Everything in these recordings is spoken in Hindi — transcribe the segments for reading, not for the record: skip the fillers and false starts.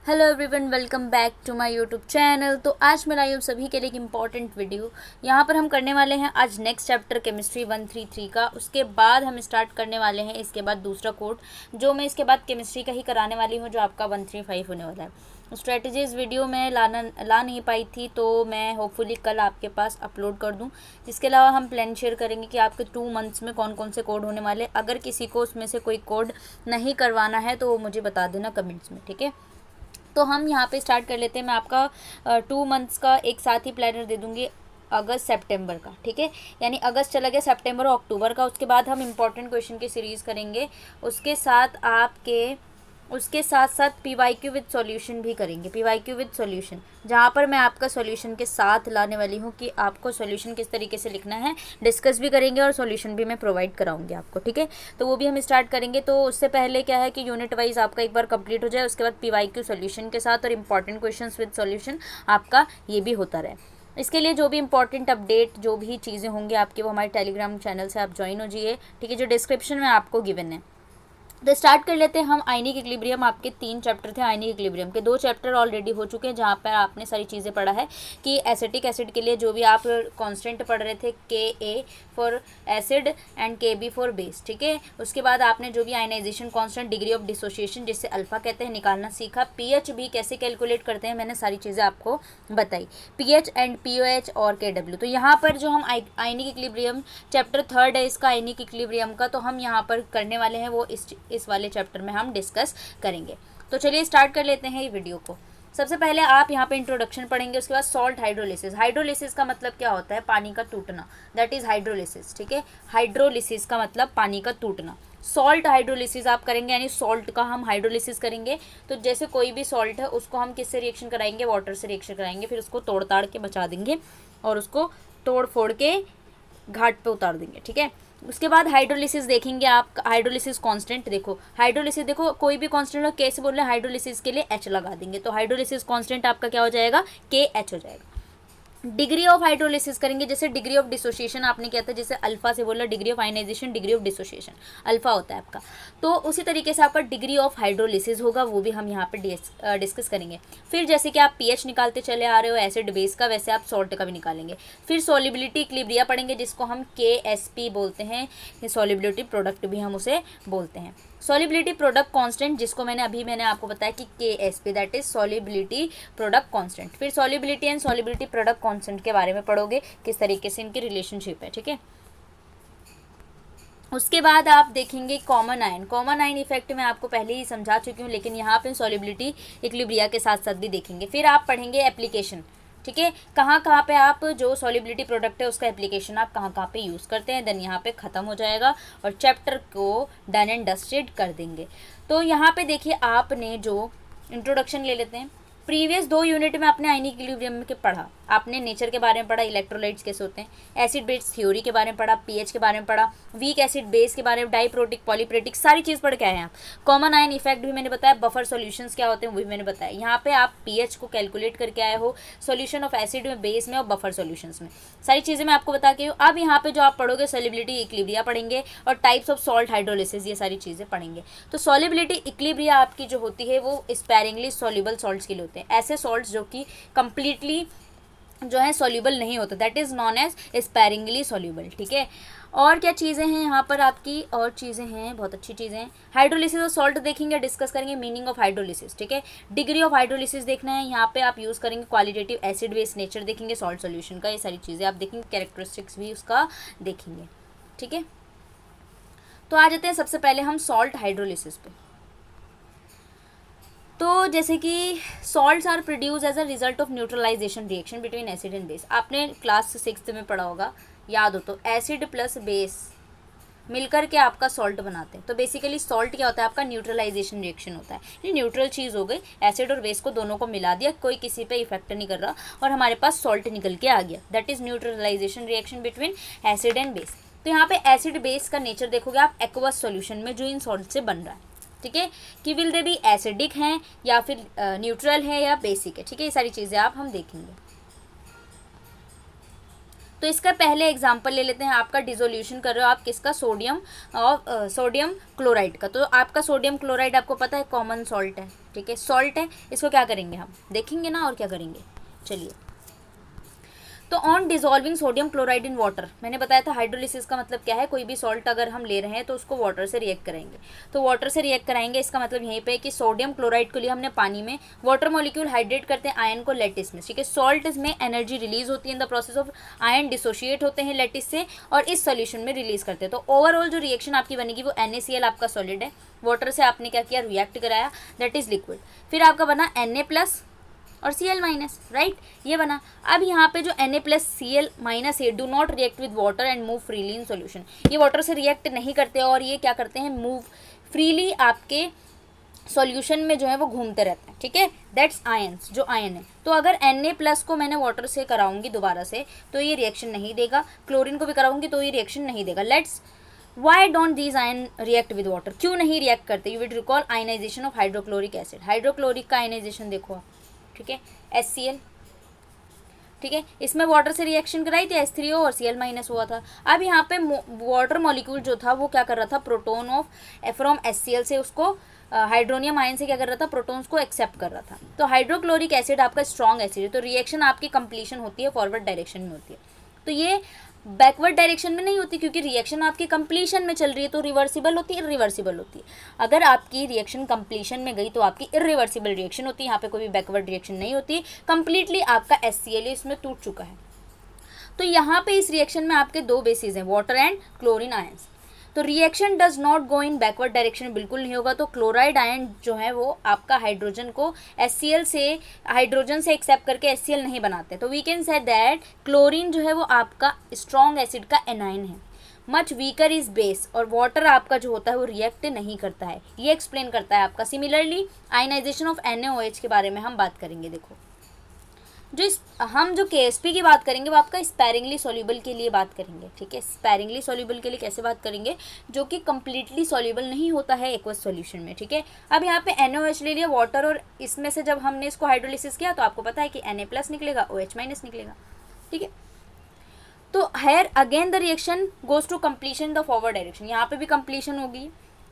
Hello everyone, welcome back to my YouTube channel. तो आज मैं लाई हूँ सभी के लिए एक इम्पॉर्टेंट वीडियो। यहाँ पर हम करने वाले हैं आज नेक्स्ट चैप्टर केमिस्ट्री 133 का। उसके बाद हम स्टार्ट करने वाले हैं इसके बाद दूसरा कोड, जो मैं इसके बाद केमिस्ट्री का ही कराने वाली हूँ, जो आपका 135 होने वाला है। स्ट्रेटजीज़ वीडियो में ला नहीं पाई थी, तो मैं होपफुली कल आपके पास अपलोड कर दूँ। जिसके अलावा हम प्लान शेयर करेंगे कि आपके 2 मंथ्स में कौन कौन से कोड होने वाले। अगर किसी को उसमें से कोई कोड नहीं करवाना है तो वो मुझे बता देना कमेंट्स में, ठीक है। तो हम यहाँ पे स्टार्ट कर लेते हैं। मैं आपका 2 मंथ्स का एक साथ ही प्लानर दे दूँगी, अगस्त सितंबर का, ठीक है। यानी अगस्त चला गया, सितंबर और अक्टूबर का। उसके बाद हम इंपॉर्टेंट क्वेश्चन की सीरीज़ करेंगे। उसके साथ साथ पीवाईक्यू विद सॉल्यूशन भी करेंगे। पीवाईक्यू विद सॉल्यूशन, जहाँ पर मैं आपका सॉल्यूशन के साथ लाने वाली हूँ कि आपको सॉल्यूशन किस तरीके से लिखना है, डिस्कस भी करेंगे और सॉल्यूशन भी मैं प्रोवाइड कराऊंगी आपको, ठीक है। तो वो भी हम स्टार्ट करेंगे। तो उससे पहले क्या है कि यूनिट वाइज आपका एक बार कंप्लीट हो जाए, उसके बाद पीवाईक्यू सॉल्यूशन के साथ और इंपॉर्टेंट क्वेश्चन विद सॉल्यूशन आपका ये भी होता रहे। इसके लिए जो भी इंपॉर्टेंट अपडेट, जो भी चीज़ें होंगी आपकी, वो हमारे टेलीग्राम चैनल से आप ज्वाइन हो जाइए, ठीक है, जो डिस्क्रिप्शन में आपको गिवन है। तो स्टार्ट कर लेते हैं हम। आयनिक इक्विलिब्रियम, आपके 3 चैप्टर थे आयनिक इक्विलिब्रियम के। 2 चैप्टर ऑलरेडी हो चुके हैं, जहाँ पर आपने सारी चीज़ें पढ़ा है कि एसिटिक एसिड के लिए जो भी आप कांस्टेंट पढ़ रहे थे, Ka for acid and Kb for base, ठीक है। उसके बाद आपने जो भी ionization constant, degree of dissociation जिसे अल्फा कहते हैं, निकालना सीखा। पीएच भी कैसे कैलकुलेट करते हैं, मैंने सारी चीज़ें आपको बताई। पीएच एंड पीओएच और Kw। तो यहाँ पर जो हम आयनिक इक्विलिब्रियम चैप्टर 3 है इसका, आयनिक इक्विलिब्रियम का, तो हम यहाँ पर करने वाले हैं वो इस वाले चैप्टर में हम डिस्कस करेंगे। तो चलिए स्टार्ट कर लेते हैं ये वीडियो को। सबसे पहले आप यहाँ पे इंट्रोडक्शन पढ़ेंगे, उसके बाद सॉल्ट हाइड्रोलिसिस। हाइड्रोलिसिस का मतलब क्या होता है? पानी का टूटना, दैट इज हाइड्रोलिसिस, ठीक है। हाइड्रोलिसिस का मतलब पानी का टूटना। सॉल्ट हाइड्रोलिसिस आप करेंगे, यानी सॉल्ट का हम हाइड्रोलिसिस करेंगे। तो जैसे कोई भी सॉल्ट है उसको हम किससे रिएक्शन कराएंगे? वाटर से रिएक्शन कराएंगे, फिर उसको तोड़ ताड़ के बचा देंगे और उसको तोड़ फोड़ के घाट पे उतार देंगे, ठीक है। उसके बाद हाइड्रोलिसिस देखेंगे आप। हाइड्रोलिसिस कांस्टेंट देखो, हाइड्रोलिसिस देखो, कोई भी कांस्टेंट हो, कैसे बोल रहे हैं, हाइड्रोलिसिस के लिए H लगा देंगे। तो हाइड्रोलिसिस कांस्टेंट आपका क्या हो जाएगा? KH हो जाएगा। डिग्री ऑफ हाइड्रोलिसिस करेंगे, जैसे डिग्री ऑफ डिसोसिएशन आपने किया था, जैसे अल्फा से बोला, degree of ionization, degree of dissociation alpha होता है आपका। तो उसी तरीके से आपका डिग्री ऑफ हाइड्रोलिसिस होगा, वो भी हम यहाँ पर डिस्कस करेंगे। फिर जैसे कि आप पीएच निकालते चले आ रहे हो एसिड बेस का, वैसे आप सॉल्ट का भी निकालेंगे। फिर सॉलिबिलिटी इक्विलिब्रिया पढ़ेंगे, जिसको हम KSP बोलते हैं। सॉलिबिलिटी प्रोडक्ट भी हम उसे बोलते हैं। सॉलिबिलिटी प्रोडक्ट कांस्टेंट, जिसको मैंने आपको बताया कि KSP, that is solubility product constant. फिर solubility and solubility product constant के बारे में पढ़ोगे, किस तरीके से इनकी रिलेशनशिप है, ठीक है। उसके बाद आप देखेंगे common ion. Common ion effect मैं आपको पहले ही समझा चुकी हूँ, लेकिन यहाँ पे सॉलिबिलिटी इक्विलिब्रिया के साथ साथ भी देखेंगे। फिर आप पढ़ेंगे एप्लीकेशन, ठीक है, कहाँ पे आप जो सॉलिबिलिटी प्रोडक्ट है उसका एप्लीकेशन आप कहाँ पे यूज़ करते हैं। देन यहाँ पे ख़त्म हो जाएगा और चैप्टर को डन एंड डस्टेड कर देंगे। तो यहाँ पे देखिए, आपने जो इंट्रोडक्शन ले लेते हैं। प्रीवियस 2 यूनिट में आपने आयनिक इक्विलिब्रियम के पढ़ा, आपने नेचर के बारे में पढ़ा, इलेक्ट्रोलाइट्स कैसे होते हैं, एसिड बेस थ्योरी के बारे में पढ़ा, पीएच के बारे में पढ़ा, वीक एसिड बेस के बारे में, डाइप्रोटिक पॉलीप्रेटिक, सारी चीज़ पढ़ के आए हैं आप। कॉमन आयन इफेक्ट भी मैंने बताया, बफर सॉल्यूशंस क्या होते हैं वो भी मैंने बताया। यहाँ पे आप पीएच को कैलकुलेट करके आए हो, सॉल्यूशन ऑफ एसिड में, बेस में और बफर सॉल्यूशंस में, सारी चीज़ें मैं आपको बता के हूँ। अब यहाँ पे जो आप पढ़ोगे, सॉलिबिलिटी इक्विलिब्रिया पढ़ेंगे और टाइप्स ऑफ सॉल्ट हाइड्रोलिसिस, ये सारी चीज़ें पढ़ेंगे। तो सॉलिबिलिटी इक्विलिब्रिया आपकी जो होती है वो स्पैरिंगली सॉल्युबल सॉल्ट्स के लिए होते हैं, ऐसे सॉल्ट्स जो कि कंप्लीटली जो है सॉल्युबल नहीं होता, that is known as sparingly soluble, ठीक है। और क्या चीज़ें हैं यहाँ पर आपकी? और चीज़ें हैं, बहुत अच्छी चीज़ें हैं। हाइड्रोलिसिस और सॉल्ट देखेंगे, डिस्कस करेंगे। मीनिंग ऑफ हाइड्रोलिसिस, ठीक है। डिग्री ऑफ हाइड्रोलिसिस देखना है, यहाँ पे आप यूज़ करेंगे क्वालिटेटिव एसिड बेस नेचर देखेंगे, सॉल्ट सॉल्यूशन का, ये सारी चीज़ें आप देखेंगे। कैरेक्टरिस्टिक्स भी उसका देखेंगे, ठीक है। तो आ जाते हैं सबसे पहले हम सॉल्ट हाइड्रोलिसिस पे। तो जैसे कि salts are produce as a result of neutralization reaction between acid and base. आपने क्लास 6 में पढ़ा होगा, याद हो तो, एसिड प्लस बेस मिलकर के आपका सॉल्ट बनाते हैं। तो बेसिकली सॉल्ट क्या होता है? आपका न्यूट्रलाइजेशन रिएक्शन होता है। ये न्यूट्रल चीज़ हो गई, एसिड और बेस को दोनों को मिला दिया, कोई किसी पे इफेक्ट नहीं कर रहा और हमारे पास सॉल्ट निकल के आ गया, that is neutralization reaction between acid and base. तो यहाँ पे एसिड बेस का नेचर देखोगे आप एक्वस सॉल्यूशन में, जो इन सॉल्ट से बन रहा है, ठीक है, कि विल दे बी एसिडिक हैं या फिर न्यूट्रल है या बेसिक है, ठीक है। ये सारी चीज़ें आप हम देखेंगे। तो इसका पहले एग्जांपल ले लेते हैं। आपका डिसोल्यूशन कर रहे हो आप किसका? सोडियम और सोडियम क्लोराइड का। तो आपका सोडियम क्लोराइड आपको पता है कॉमन सॉल्ट है, ठीक है, सॉल्ट है, इसको क्या करेंगे हम देखेंगे ना, और क्या करेंगे, चलिए। तो on dissolving sodium chloride in water, मैंने बताया था हाइड्रोलिसिस का मतलब क्या है, कोई भी सॉल्ट अगर हम ले रहे हैं तो उसको वाटर से रिएक्ट करेंगे, तो वाटर से रिएक्ट कराएंगे, इसका मतलब यहीं पे कि सोडियम क्लोराइड को लिए हमने पानी में, वाटर मॉलिक्यूल हाइड्रेट करते हैं आयन को लेटिस में, ठीक है, सॉल्ट में एनर्जी रिलीज होती है in the process of, ion dissociate होते हैं लेटिस से और इस सोल्यूशन में रिलीज करते हैं। तो ओवरऑल जो रिएक्शन आपकी बनेगी वो NaCl आपका सॉलिड है, वाटर से आपने क्या किया, रिएक्ट कराया, दैट इज लिक्विड, फिर आपका बना Na+ और Cl-, राइट, ये बना। अब यहाँ पे जो Na+ Cl- है do not react with water and move freely in solution, ये वाटर से रिएक्ट नहीं करते और ये क्या करते हैं, मूव फ्रीली आपके सॉल्यूशन में जो है वो घूमते रहते हैं, ठीक है, दैट्स आयंस, जो आयन है। तो अगर Na+ को मैंने वाटर से कराऊंगी दोबारा से तो ये रिएक्शन नहीं देगा, क्लोरीन को भी कराऊंगी तो ये रिएक्शन नहीं देगा। Let's why don't these ion react with water, क्यों नहीं रिएक्ट करते, you will recall ionization of hydrochloric acid, hydrochloric का आयनाइजेशन देखो आप, ठीक है, HCl, ठीक है, इसमें वाटर से रिएक्शन कराई थी, H3O और Cl- हुआ था। अब यहाँ पे वाटर मॉलिक्यूल जो था वो क्या कर रहा था, प्रोटोन ऑफ फ्रॉम HCl से उसको हाइड्रोनियम आयन से क्या कर रहा था, प्रोटॉन्स को एक्सेप्ट कर रहा था। तो हाइड्रोक्लोरिक एसिड आपका स्ट्रॉन्ग एसिड है, तो रिएक्शन आपकी कंप्लीशन होती है फॉरवर्ड डायरेक्शन में होती है, तो ये बैकवर्ड डायरेक्शन में नहीं होती, क्योंकि रिएक्शन आपकी कंप्लीशन में चल रही है, तो रिवर्सिबल होती है, इरिवर्सिबल होती है। अगर आपकी रिएक्शन कंप्लीशन में गई तो आपकी इरिवर्सिबल रिएक्शन होती है, यहाँ पे कोई भी बैकवर्ड रिएक्शन नहीं होती, कंप्लीटली आपका HCl इसमें टूट चुका है। तो यहाँ पे इस रिएक्शन में आपके दो बेसिस हैं, वाटर एंड क्लोरीन आयंस। तो reaction does not go in backward direction, बिल्कुल नहीं होगा। तो क्लोराइड आयन जो है वो आपका हाइड्रोजन को HCl से, हाइड्रोजन से एक्सेप्ट करके HCl नहीं बनाते। तो we can say that chlorine जो है वो आपका स्ट्रॉन्ग एसिड का एनाइन है, मच वीकर इज बेस, और वाटर आपका जो होता है वो रिएक्ट नहीं करता है, ये एक्सप्लेन करता है आपका। सिमिलरली आयनाइजेशन ऑफ NaOH के बारे में हम बात करेंगे। देखो हम जो KSP की बात करेंगे वो आपका स्पैरिंगली सॉल्यूबल के लिए बात करेंगे, ठीक है, स्पैरिंगली सॉल्यूबल के लिए कैसे बात करेंगे, जो कि कम्प्लीटली सॉल्यूबल नहीं होता है एक्वस सॉल्यूशन में, ठीक है। अब यहाँ पे NaOH ले लिया वाटर, और इसमें से जब हमने इसको हाइड्रोलिसिस किया तो आपको पता है कि Na+ निकलेगा, OH- निकलेगा, ठीक है। तो here again the reaction goes to completion the forward direction, यहाँ पे भी कंप्लीशन होगी।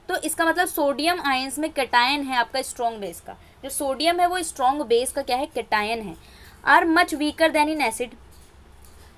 तो इसका मतलब सोडियम आयंस में कैटायन है आपका स्ट्रॉन्ग बेस का, जो सोडियम है वो स्ट्रॉन्ग बेस का क्या है, कैटायन है, are much weaker than in acid.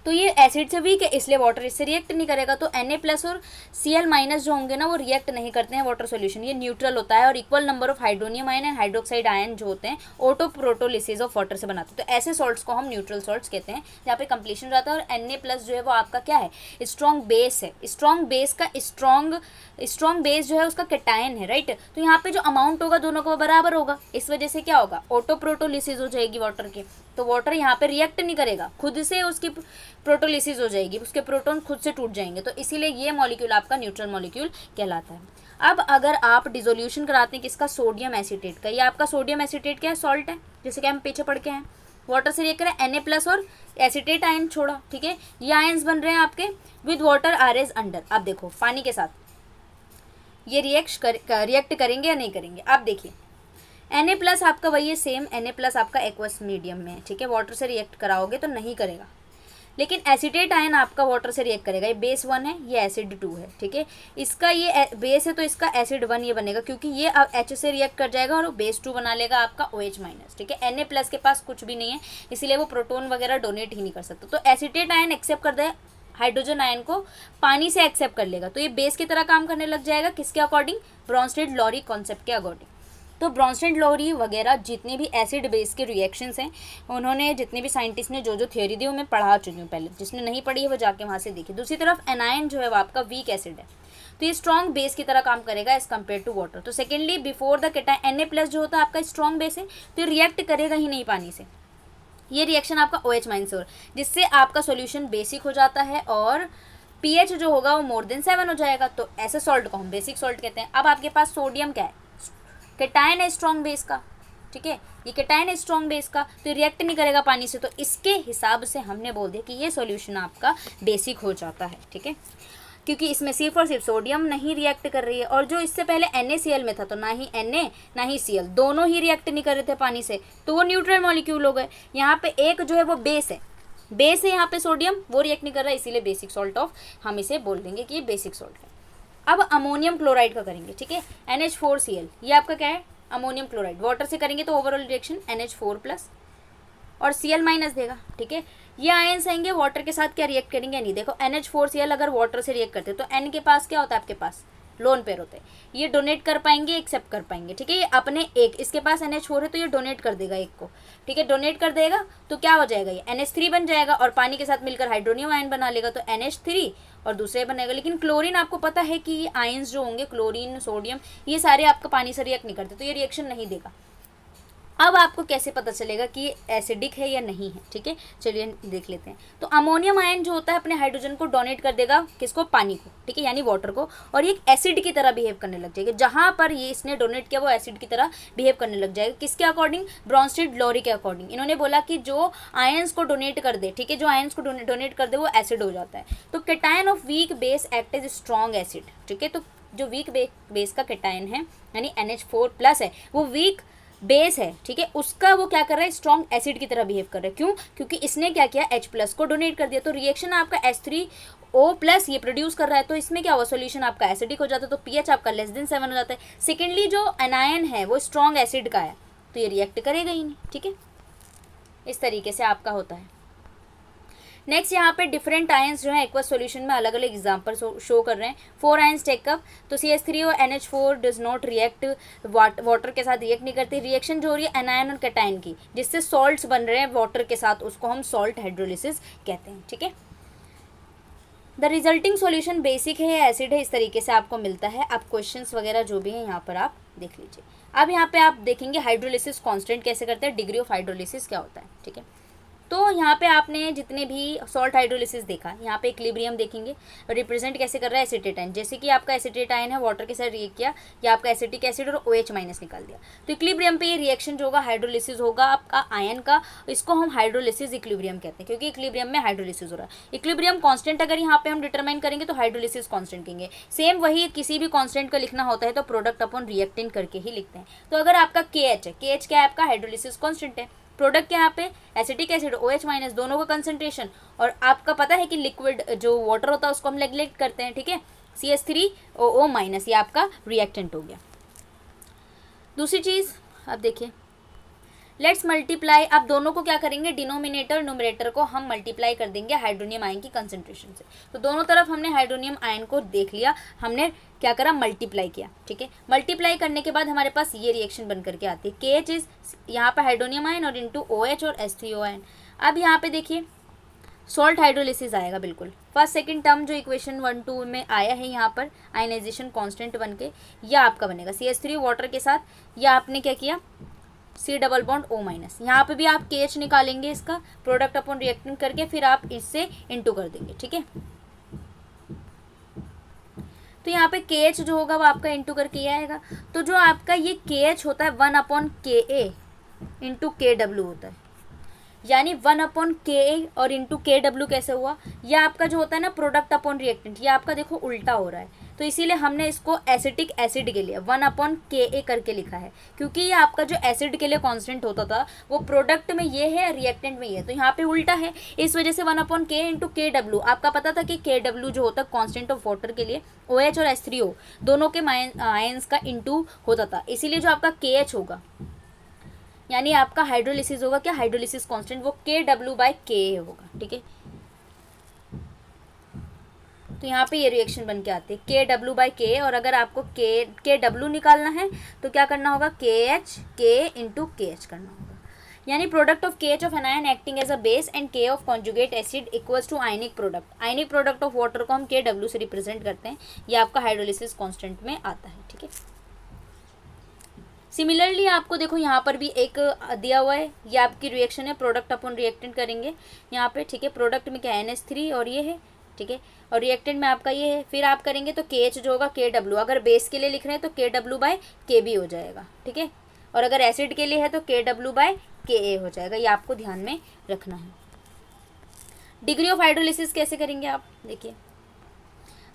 तो ये एसिड से वीक है इसलिए वाटर इससे रिएक्ट नहीं करेगा। तो Na+ और Cl- जो होंगे ना वो रिएक्ट नहीं करते हैं वाटर सॉल्यूशन, ये न्यूट्रल होता है, और equal number of hydronium ion and hydroxide ion जो होते हैं ऑटो प्रोटोलिसिस ऑफ वाटर से बनाते हैं। तो ऐसे सॉल्ट्स को हम न्यूट्रल सॉल्ट्स कहते हैं, जहाँ पे कंप्लीशन रहता है। और Na+ जो है वो आपका क्या है, स्ट्रॉन्ग बेस है, स्ट्रॉन्ग बेस का स्ट्रॉन्ग बेस जो है उसका कैटायन है, राइट। तो यहाँ पे जो अमाउंट होगा दोनों को बराबर होगा, इस वजह से क्या होगा, ऑटो प्रोटोलिसिस हो जाएगी वाटर की। तो वाटर यहाँ पे रिएक्ट नहीं करेगा, खुद से उसकी प्रोटोलिसिस हो जाएगी, उसके प्रोटॉन खुद से टूट जाएंगे। तो इसीलिए ये मॉलिक्यूल आपका न्यूट्रल मॉलिक्यूल कहलाता है। अब अगर आप डिसोल्यूशन कराते हैं किसका, सोडियम एसीटेट का, ये आपका सोडियम एसीटेट क्या है, सॉल्ट है, जैसे कि हम पीछे पढ़ के हैं, वाटर से रिएक्ट करें, Na+ और एसीटेट आयन छोड़ा, ठीक है, ये आयन्स बन रहे हैं आपके विद वाटर RS अंडर। अब देखो पानी के साथ ये रिएक्ट करेंगे या नहीं करेंगे, आप देखिए Na+ आपका वही है सेम, Na+ आपका एक्वस मीडियम में है, ठीक है, वाटर से रिएक्ट कराओगे तो नहीं करेगा। लेकिन एसीटेट आयन आपका वाटर से रिएक्ट करेगा, ये बेस 1 है, ये एसिड 2 है, ठीक है, इसका ये बेस है तो इसका एसिड 1 ये बनेगा, क्योंकि ये अब H से रिएक्ट कर जाएगा और बेस 2 बना लेगा आपका OH-, ठीक है। Na+ के पास कुछ भी नहीं है, इसीलिए वो प्रोटोन वगैरह डोनेट ही नहीं कर सकता। तो एसीटेट आयन एक्सेप्ट कर दे हाइड्रोजन आयन को, पानी से एक्सेप्ट कर लेगा, तो ये बेस की तरह काम करने लग जाएगा, किसके अकॉर्डिंग, ब्रॉन्स्टेड-लॉरी कॉन्सेप्ट के अकॉर्डिंग। तो ब्रॉन्स्टेड-लॉरी वगैरह जितने भी एसिड बेस के रिएक्शंस हैं, उन्होंने जितने भी साइंटिस्ट ने जो जो थ्योरी दी वो मैं पढ़ा चुकी हूँ पहले, जिसने नहीं पढ़ी है वो जाके वहाँ से देखिए। दूसरी तरफ एनायन जो है वो आपका वीक एसिड है, तो ये स्ट्रॉन्ग बेस की तरह काम करेगा एज कम्पेयर टू वाटर। तो secondly before the cation Na+ जो होता है आपका स्ट्रॉन्ग बेस है, तो रिएक्ट करेगा ही नहीं पानी से, ये रिएक्शन आपका OH- से, जिससे आपका सोल्यूशन बेसिक हो जाता है और pH जो होगा वो मोर देन 7 हो जाएगा। तो ऐसे सॉल्ट को हम बेसिक सॉल्ट कहते हैं। अब आपके पास सोडियम क्या है, कैटायन है स्ट्रॉन्ग बेस का, ठीक है, ये कैटायन है स्ट्रॉन्ग बेस का, तो रिएक्ट नहीं करेगा पानी से, तो इसके हिसाब से हमने बोल दिया कि ये सॉल्यूशन आपका बेसिक हो जाता है, ठीक है, क्योंकि इसमें सिर्फ और सिर्फ सोडियम नहीं रिएक्ट कर रही है। और जो इससे पहले NaCl में था तो ना ही Na ना ही Cl दोनों ही रिएक्ट नहीं कर रहे थे पानी से, तो वो न्यूट्रल मॉलिक्यूल हो गए। यहाँ पे एक जो है वो बेस है, यहाँ पे सोडियम, वो रिएक्ट नहीं कर रहा है, इसीलिए बेसिक सॉल्ट ऑफ हम इसे बोल देंगे कि ये बेसिक सॉल्ट है। अब अमोनियम क्लोराइड का करेंगे, ठीक है, NH4Cl, ये आपका क्या है, अमोनियम क्लोराइड, वाटर से करेंगे तो ओवरऑल रिएक्शन NH4+ और Cl- देगा, ठीक है। ये आयंस आएंगे वाटर के साथ क्या रिएक्ट करेंगे नहीं, देखो NH4Cl अगर वाटर से रिएक्ट करते तो N के पास क्या होता है, आपके पास लोन पेयर होते हैं, ये डोनेट कर पाएंगे, एक्सेप्ट कर पाएंगे, ठीक है। ये अपने एक, इसके पास NH4 है तो ये डोनेट कर देगा एक को, ठीक है, डोनेट कर देगा तो क्या हो जाएगा, ये NH3 बन जाएगा और पानी के साथ मिलकर हाइड्रोनियम आयन बना लेगा तो NH3 और दूसरे बनेगा। लेकिन क्लोरीन आपको पता है कि ये आयंस जो होंगे क्लोरीन, सोडियम, ये सारे आपका पानी से रिएक्ट नहीं करते तो ये रिएक्शन नहीं देगा। अब आपको कैसे पता चलेगा कि ये एसिडिक है या नहीं है, ठीक है, चलिए देख लेते हैं। तो अमोनियम आयन जो होता है अपने हाइड्रोजन को डोनेट कर देगा, किसको, पानी को, ठीक है, यानी वाटर को, और ये एक एसिड की तरह बिहेव करने लग जाएगा। जहां पर ये इसने डोनेट किया वो एसिड की तरह बिहेव करने लग जाएगा, किसके अकॉर्डिंग, ब्रॉन्स्टेड-लॉरी के अकॉर्डिंग। इन्होंने बोला कि जो आयंस को डोनेट कर दे, ठीक है, जो आयंस को डोनेट कर दे वो एसिड हो जाता है। तो cation of weak base act as strong acid, ठीक है। तो जो वीक बेस का कैटायन है यानी NH4+ है, वो वीक बेस है, ठीक है, उसका वो क्या कर रहा है, स्ट्रॉन्ग एसिड की तरह बिहेव कर रहा है। क्यों, क्योंकि इसने क्या किया, H+ को डोनेट कर दिया। तो रिएक्शन आपका H3O+ ये प्रोड्यूस कर रहा है तो इसमें क्या हुआ, सोल्यूशन आपका एसिडिक हो जाता है, तो pH आपका <7 हो जाता है। सेकेंडली जो एनायन है वो स्ट्रॉन्ग एसिड का है तो ये रिएक्ट करेगा ही नहीं, ठीक है, इस तरीके से आपका होता है। नेक्स्ट यहाँ पे डिफरेंट आयंस जो है एक्वस सॉल्यूशन में अलग अलग एग्जाम्पल शो कर रहे हैं। 4 आयंस टेकअप, तो CH3 और NH4 does not react, water के साथ रिएक्ट नहीं करती। रिएक्शन जो हो रही है एनायन और कैटायन की, जिससे सॉल्ट्स बन रहे हैं वाटर के साथ, उसको हम सॉल्ट हाइड्रोलिसिस कहते हैं, ठीक है। द रिजल्टिंग सॉल्यूशन बेसिक है या एसिड है, इस तरीके से आपको मिलता है। आप क्वेश्चंस वगैरह जो भी हैं यहाँ पर आप देख लीजिए। अब यहाँ पे आप देखेंगे हाइड्रोलिसिस कांस्टेंट कैसे करते हैं, डिग्री ऑफ हाइड्रोलिसिस क्या होता है, ठीक है। तो यहाँ पे आपने जितने भी सॉल्ट हाइड्रोलिसिस देखा, यहाँ पे इक्विलिब्रियम देखेंगे, रिप्रेजेंट कैसे कर रहा है, एसिटेट आयन, जैसे कि आपका एसिटेट आयन है वाटर के साथ रिएक्ट किया, या आपका एसिटिक एसिड और OH- निकाल दिया, तो इक्विलिब्रियम पे ये रिएक्शन जो होगा हाइड्रोलिसिस होगा आपका आयन का, इसको हम हाइड्रोलिसिस इक्विलिब्रियम कहते हैं, क्योंकि इक्विलिब्रियम में हाइड्रोलिसिस हो रहा है। इक्विलिब्रियम कांस्टेंट अगर यहाँ पे हम डिटरमाइन करेंगे तो हाइड्रोलिसिस कांस्टेंट कहेंगे। सेम वही किसी भी कांस्टेंट को लिखना होता है तो प्रोडक्ट अपॉन रिएक्टेंट करके ही लिखते हैं। तो अगर आपका KH है, KH क्या है आपका, हाइड्रोलिसिस कांस्टेंट है। प्रोडक्ट क्या यहाँ पे, एसिटिक एसिड OH- दोनों का कंसंट्रेशन, और आपका पता है कि लिक्विड जो वाटर होता है उसको हम नेग्लेक्ट करते हैं, ठीक है, CH3OO-, ये आपका रिएक्टेंट हो गया। दूसरी चीज़ अब देखिए, लेट्स मल्टीप्लाई, अब दोनों को क्या करेंगे, डिनोमिनेटर न्यूमरेटर को हम मल्टीप्लाई कर देंगे हाइड्रोनियम आयन की कंसंट्रेशन से। तो दोनों तरफ हमने हाइड्रोनियम आयन को देख लिया, हमने क्या करा, मल्टीप्लाई किया, ठीक है। मल्टीप्लाई करने के बाद हमारे पास ये रिएक्शन बन करके आती है, KH इज यहाँ पर हाइड्रोनियम आयन और इंटू OH और H3O आयन। अब यहाँ पे देखिए सॉल्ट हाइड्रोलिसिस आएगा, बिल्कुल फर्स्ट सेकंड टर्म जो इक्वेशन 1-2 में आया है यहाँ पर आयनाइजेशन कांस्टेंट बन के, यह आपका बनेगा CH3 वाटर के साथ, या आपने क्या किया, C+O-। यहाँ पे भी आप KH निकालेंगे, इसका प्रोडक्ट अपॉन रिएक्टेंट करके फिर आप इससे इंटू कर देंगे, ठीक है। तो यहाँ पे KH जो होगा वो आपका इंटू करके ये आएगा। तो जो आपका ये KH होता है 1/KA इंटू KW होता है, यानी 1/KA और इंटू KW कैसे हुआ, यह आपका जो होता है ना प्रोडक्ट अपॉन रिएक्टेंट, ये आपका देखो उल्टा हो रहा है, तो इसीलिए हमने इसको एसिटिक एसिड के लिए 1/KA करके लिखा है, क्योंकि ये आपका जो एसिड के लिए कांस्टेंट होता था वो प्रोडक्ट में ये है, रिएक्टेंट में ये है, तो यहाँ पे उल्टा है, इस वजह से 1/K इंटू KW। आपका पता था कि KW जो होता है कांस्टेंट ऑफ वाटर के लिए OH और H3O दोनों के आयंस का इंटू होता था, इसीलिए जो आपका KH होगा यानी आपका हाइड्रोलिसिस होगा क्या, हाइड्रोलिसिस कांस्टेंट वो KW/KA होगा, ठीक है। तो यहाँ पे ये रिएक्शन बन के आती है KW/KA, और अगर आपको KW निकालना है तो क्या करना होगा, KH K इंटू KH करना होगा, यानी product of KH of anion acting as a base and K of conjugate acid equals to ionic product. Ionic product of water को हम KW से रिप्रेजेंट करते हैं, ये आपका हाइड्रोलिसिस कांस्टेंट में आता है, ठीक है। सिमिलरली आपको देखो यहाँ पर भी एक दिया हुआ है, ये आपकी रिएक्शन है, प्रोडक्ट अपॉन रिएक्टेंट करेंगे यहाँ पे, ठीक है। प्रोडक्ट में क्या है, NH3 और ये है, ठीक है, और रिएक्टेंट में आपका ये है, फिर आप करेंगे तो KH जो होगा KW, अगर बेस के लिए लिख रहे हैं तो KW/KB हो जाएगा, ठीक है, और अगर एसिड के लिए है तो KW/KA हो जाएगा, ये आपको ध्यान में रखना है। डिग्री ऑफ हाइड्रोलिसिस कैसे करेंगे आप देखिए,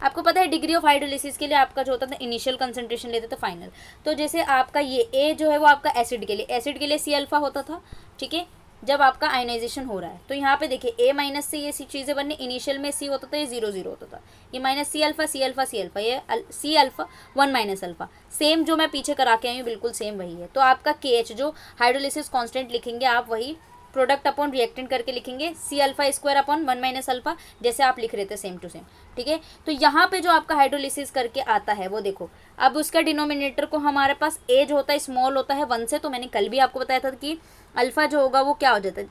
आपको पता है डिग्री ऑफ हाइड्रोलिसिस के लिए आपका जो होता था इनिशियल कंसंट्रेशन लेते थे फाइनल, तो जैसे आपका ये A जो है वो आपका एसिड के लिए C अल्फा होता था, ठीक है, जब आपका आयनाइजेशन हो रहा है। तो यहाँ पे देखिए ए माइनस से ये चीज़ें बनने, इनिशियल में सी होता था, ये 0 0 होता था, ये minus C alpha C alpha C alpha, ये C alpha 1 minus alpha, same जो मैं पीछे करा के आई हूँ बिल्कुल सेम वही है। तो आपका के एच जो हाइड्रोलिसिस कांस्टेंट लिखेंगे आप वही प्रोडक्ट अपॉन रिएक्टेंट करके लिखेंगे, C alpha square upon 1 minus alpha, जैसे आप लिख रहे थे सेम टू सेम, ठीक है। तो यहाँ पे जो आपका हाइड्रोलिसिस करके आता है वो देखो, अब उसका डिनोमिनेटर को हमारे पास ए जो होता है स्मॉल होता है 1 से, तो मैंने कल भी आपको बताया था कि अल्फा जो होगा वो क्या हो जाता है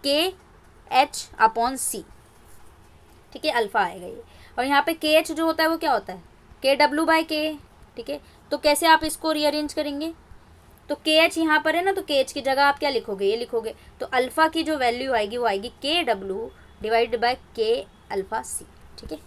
के एच अपॉन सी, ठीक है, अल्फा आएगा ये। और यहाँ पे के एच जो होता है वो क्या होता है के डब्ल्यू बाय के, ठीक है। तो कैसे आप इसको रीअरेंज करेंगे, तो के एच यहाँ पर है ना, तो के एच की जगह आप क्या लिखोगे, ये लिखोगे, तो अल्फा की जो वैल्यू आएगी वो आएगी के डब्ल्यू डिवाइडेड बाय के अल्फा सी, ठीक है।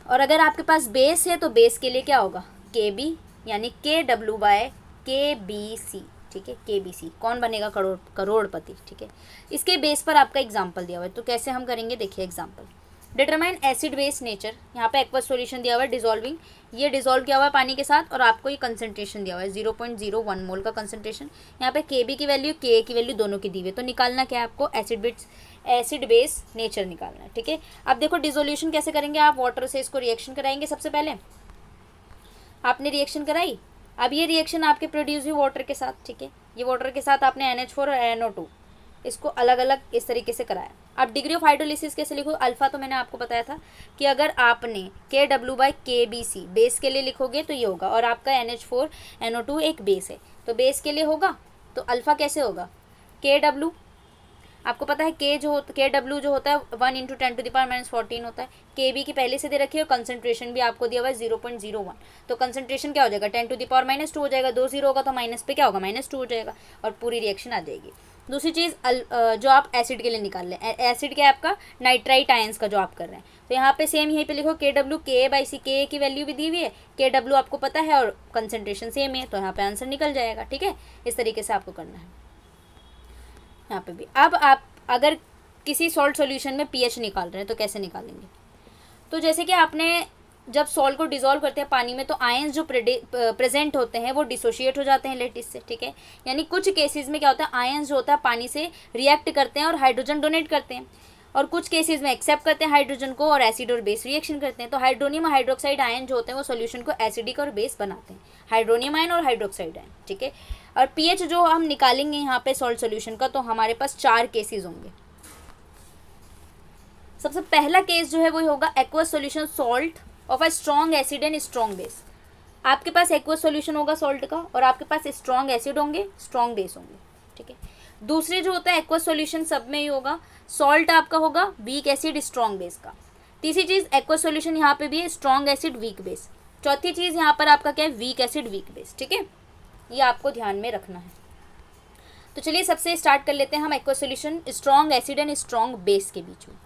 और अगर आपके पास बेस है तो बेस के लिए क्या होगा के बी, यानी के डब्ल्यू बाय के बी सी, ठीक है, के बी सी कौन बनेगा करोड़पति, ठीक है। इसके बेस पर आपका एग्जाम्पल दिया हुआ है, तो कैसे हम करेंगे देखिए example. Determine acid base nature, यहाँ पे एक्वस सॉल्यूशन दिया हुआ है डिसॉल्विंग, ये डिसॉल्व किया हुआ है पानी के साथ, और आपको ये कंसंट्रेशन दिया हुआ है 0.01 मोल का कंसंट्रेशन। यहाँ पे के बी की वैल्यू के की वैल्यू दोनों की दी हुई है, तो निकालना क्या है आपको एसिड बेस नेचर निकालना है, ठीक है। अब देखो डिसोल्यूशन कैसे करेंगे, आप वाटर से इसको रिएक्शन कराएंगे। सबसे पहले आपने रिएक्शन कराई, अब ये रिएक्शन आपके प्रोड्यूस हुई वाटर के साथ, ठीक है, ये वाटर के साथ आपने NH4 और NO2 इसको अलग अलग इस तरीके से कराया। अब डिग्री ऑफ हाइड्रोलिसिस कैसे लिखो, अल्फा तो मैंने आपको बताया था कि अगर आपने के डब्ल्यू बाई के बी सी बेस के लिए लिखोगे तो ये होगा, और आपका NH4 NO2 एक बेस है, तो बेस के लिए होगा तो अल्फा कैसे होगा के डब्ल्यू, आपको पता है के डब्ल्यू जो होता है 1 × 10⁻⁻14 होता है। के बी की पहले से दे रखी है और कंसंट्रेशन भी आपको दिया हुआ है 0.01, तो कंसंट्रेशन क्या हो जाएगा 10⁻⁻2 हो जाएगा, 2 0 होगा तो माइनस पे क्या होगा -2 हो जाएगा, और पूरी रिएक्शन आ जाएगी। दूसरी चीज़ जो आप एसिड के लिए निकाल लें, एसिड क्या है आपका नाइट्राइट आयंस का जो आप कर रहे हैं, तो यहाँ पे सेम यहीं पे लिखो के डब्ल्यू के बाई सी, के की वैल्यू भी दी हुई है, के डब्ल्यू आपको पता है और कंसंट्रेशन सेम है, तो यहाँ पे आंसर निकल जाएगा, ठीक है। इस तरीके से आपको करना है यहाँ पे भी। अब आप अगर किसी सॉल्ट सॉल्यूशन में पीएच निकाल रहे हैं तो कैसे निकालेंगे, तो जैसे कि आपने जब सॉल्ट को डिसॉल्व करते हैं पानी में तो आयंस जो प्रेजेंट होते हैं वो डिसोशिएट हो जाते हैं लेटिस से, ठीक है। यानी कुछ केसेस में क्या होता है आयंस जो होता है पानी से रिएक्ट करते हैं और हाइड्रोजन डोनेट करते हैं, और कुछ केसेस में एक्सेप्ट करते हैं हाइड्रोजन को और एसिड और बेस रिएक्शन करते हैं। तो हाइड्रोनियम हाइड्रोक्साइड आयन जो होते हैं वो सोल्यूशन को एसिडिक और बेस बनाते हैं, हाइड्रोनियम आयन और हाइड्रोक्साइड आयन, ठीक है। और पीएच जो हम निकालेंगे यहाँ पे सॉल्ट सोल्यूशन का, तो हमारे पास 4 केसेस होंगे। सबसे पहला केस जो है वो होगा aqueous solution salt of a strong acid and strong base. आपके पास एक्वस सॉल्यूशन होगा सॉल्ट का और आपके पास स्ट्रॉन्ग एसिड होंगे, स्ट्रॉन्ग बेस होंगे, ठीक है। दूसरे जो होता है एक्वस सॉल्यूशन सब में ही होगा, सॉल्ट आपका होगा वीक एसिड स्ट्रॉन्ग बेस का। तीसरी चीज़ एक्वस सॉल्यूशन यहाँ पे भी है स्ट्रॉन्ग एसिड वीक बेस। चौथी चीज़ यहाँ पर आपका क्या है वीक एसिड वीक बेस, ठीक है, ये आपको ध्यान में रखना है। तो चलिए सबसे स्टार्ट कर लेते हैं हम aqueous solution strong acid and strong base के बीच में।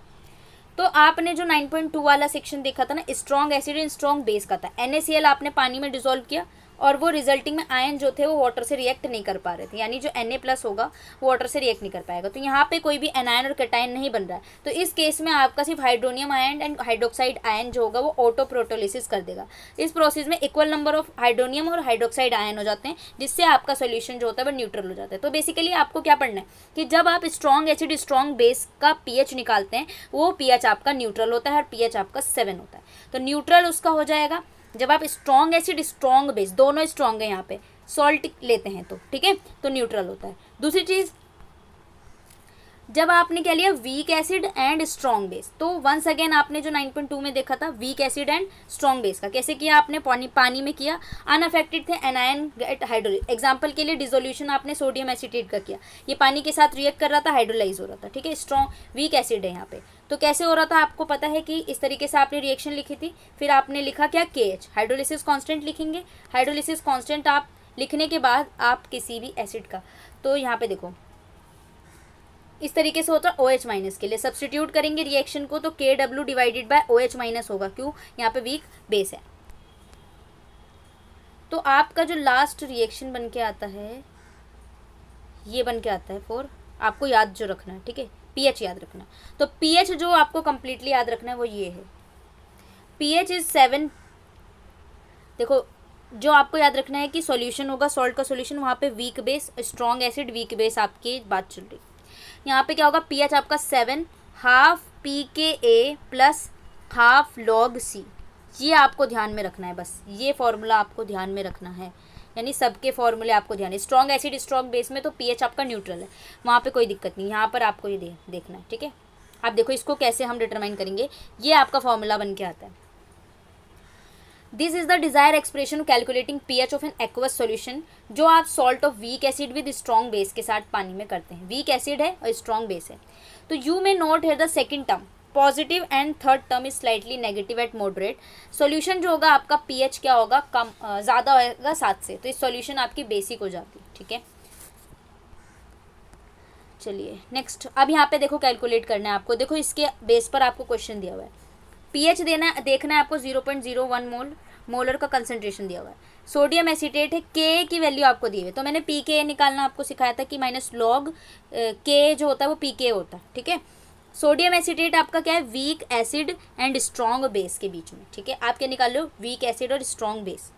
तो आपने जो 9.2 वाला सेक्शन देखा था ना strong acid and strong base का था, NaCl आपने पानी में डिसॉल्व किया और वो रिजल्टिंग में आयन जो थे वो वाटर से रिएक्ट नहीं कर पा रहे थे, यानी जो Na+ होगा वो वाटर से रिएक्ट नहीं कर पाएगा, तो यहाँ पे कोई भी एनायन और कैटायन नहीं बन रहा है। तो इस केस में आपका सिर्फ hydronium ion and hydroxide ion जो होगा वो ऑटो प्रोटोलिसिस कर देगा। इस प्रोसेस में इक्वल नंबर ऑफ हाइड्रोनियम और हाइड्रोक्साइड आयन हो जाते हैं, जिससे आपका सोल्यूशन जो होता है वो न्यूट्रल हो जाता है। तो बेसिकली आपको क्या पढ़ना है कि जब आप स्ट्रॉन्ग एसिड स्ट्रॉन्ग बेस का पीएच निकालते हैं वो पीएच आपका न्यूट्रल होता है और पीएच आपका 7 होता है। तो न्यूट्रल उसका हो जाएगा जब आप स्ट्रॉन्ग एसिड स्ट्रॉन्ग बेस दोनों स्ट्रॉन्ग है यहाँ पे सॉल्ट लेते हैं तो, ठीक है, तो न्यूट्रल होता है। दूसरी चीज़ जब आपने क्या लिया weak acid and strong base, तो वंस अगेन आपने जो 9.2 में देखा था weak acid and strong base का कैसे किया आपने पानी में किया, अनअफेक्टेड थे एनायन गेट हाइड्रोलाइज। एग्जांपल के लिए डिसोल्यूशन आपने सोडियम एसिटेट का किया, ये पानी के साथ रिएक्ट कर रहा था हाइड्रोलाइज हो रहा था, ठीक है, स्ट्रॉन्ग वीक एसिड है यहाँ पे। तो कैसे हो रहा था आपको पता है कि इस तरीके से आपने रिएक्शन लिखी थी, फिर आपने लिखा क्या KH हाइड्रोलिसिस कांस्टेंट लिखेंगे। हाइड्रोलिसिस कांस्टेंट आप लिखने के बाद आप किसी भी एसिड का, तो यहाँ पे देखो इस तरीके से होता है OH- के लिए सब्सटीट्यूट करेंगे रिएक्शन को, तो KW डिवाइडेड बाय OH- होगा, क्यों यहाँ पे वीक बेस है। तो आपका जो लास्ट रिएक्शन बन के आता है ये बन के आता है 4, आपको याद जो रखना है, ठीक है, पीएच याद रखना। तो पीएच जो आपको कंप्लीटली याद रखना है वो ये है, पीएच इज 7। देखो जो आपको याद रखना है कि सॉल्यूशन होगा, सॉल्ट का सॉल्यूशन, वहाँ पे weak base, strong acid, weak base आपकी बात चल रही। यहाँ पे क्या होगा, पीएच आपका 7, half pKa plus half log C। ये आपको ध्यान में रखना है, बस ये फॉर्मूला आपको ध्यान में रखना है, यानी सबके फॉर्मूले आपको ध्यान है। स्ट्रॉन्ग एसिड स्ट्रॉन्ग बेस में तो पीएच आपका न्यूट्रल है, वहाँ पे कोई दिक्कत नहीं। यहाँ पर आपको ये देखना है, ठीक है। आप देखो इसको कैसे हम डिटरमाइन करेंगे, ये आपका फॉर्मूला बन के आता है। This is the desire expression calculating pH of an aqueous solution, जो आप salt of weak acid with strong base के साथ पानी में करते हैं। वीक एसिड है और स्ट्रॉन्ग बेस है। तो यू मे नोट है the second term positive and third term is slightly negative eight moderate. Solution जो होगा आपका पीएच क्या होगा, कम ज़्यादा होगा 7 से, तो इस सॉल्यूशन आपकी बेसिक हो जाती है, ठीक है। चलिए नेक्स्ट, अब यहाँ पे देखो कैलकुलेट करना है आपको। देखो इसके बेस पर आपको क्वेश्चन दिया हुआ है, पीएच देखना है आपको 0.01 मोलर का कंसंट्रेशन दिया हुआ है। सोडियम एसीटेट है, के की वैल्यू आपको दी हुई है, तो मैंने पीके निकालना आपको सिखाया था कि माइनस लॉग के जो होता है वो पीके होता है, ठीक है। सोडियम एसीटेट आपका क्या है, weak acid and strong base के बीच में, ठीक है। आप क्या निकाल लो, वीक एसिड और स्ट्रॉन्ग बेस।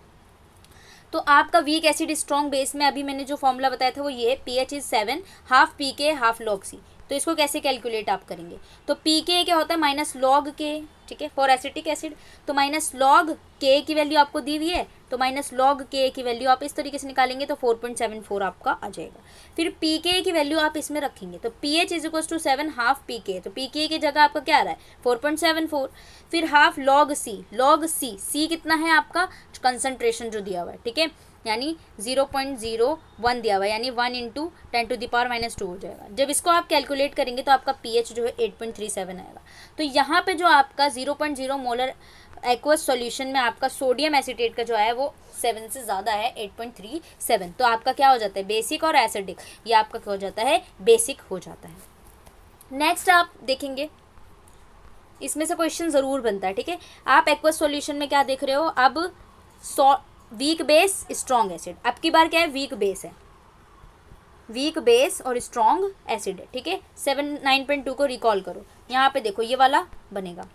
तो आपका वीक एसिड स्ट्रॉन्ग बेस में अभी मैंने जो फॉर्मूला बताया था वो ये, pH is 7, half pK half log C. तो इसको कैसे कैलकुलेट आप करेंगे, तो पीके क्या होता है माइनस लॉग के, ठीक है, फॉर एसिटिक एसिड। तो माइनस लॉग के की वैल्यू आपको दी हुई है, तो माइनस लॉग के की वैल्यू आप इस तरीके से निकालेंगे तो 4.74 आपका आ जाएगा। फिर पीके की वैल्यू आप इसमें रखेंगे, तो pH is equal to 7 half pK, तो पीके की जगह आपका क्या आ रहा है 4.74। फिर हाफ लॉग सी, सी कितना है आपका कंसंट्रेशन जो दिया हुआ है, ठीक है, यानी 0.01 दिया हुआ है, यानी 1 × 10⁻² हो जाएगा। जब इसको आप कैलकुलेट करेंगे तो आपका पीएच जो है 8.37 आएगा। तो यहाँ पे जो आपका 0.0 मोलर एक्वस सॉल्यूशन में आपका सोडियम एसीटेट का जो है वो 7 से ज़्यादा है, 8.37। तो आपका क्या हो जाता है, बेसिक और एसिडिक, ये आपका क्या हो जाता है, बेसिक हो जाता है। नेक्स्ट आप देखेंगे, इसमें से क्वेश्चन ज़रूर बनता है, ठीक है। आप एक्वस सॉल्यूशन में क्या देख रहे हो, अब वीक बेस स्ट्रॉन्ग एसिड, अब की बार क्या है, वीक बेस है, वीक बेस और स्ट्रॉन्ग एसिड है, ठीक है। 7 9.2 को रिकॉल करो, यहाँ पे देखो ये वाला बनेगा,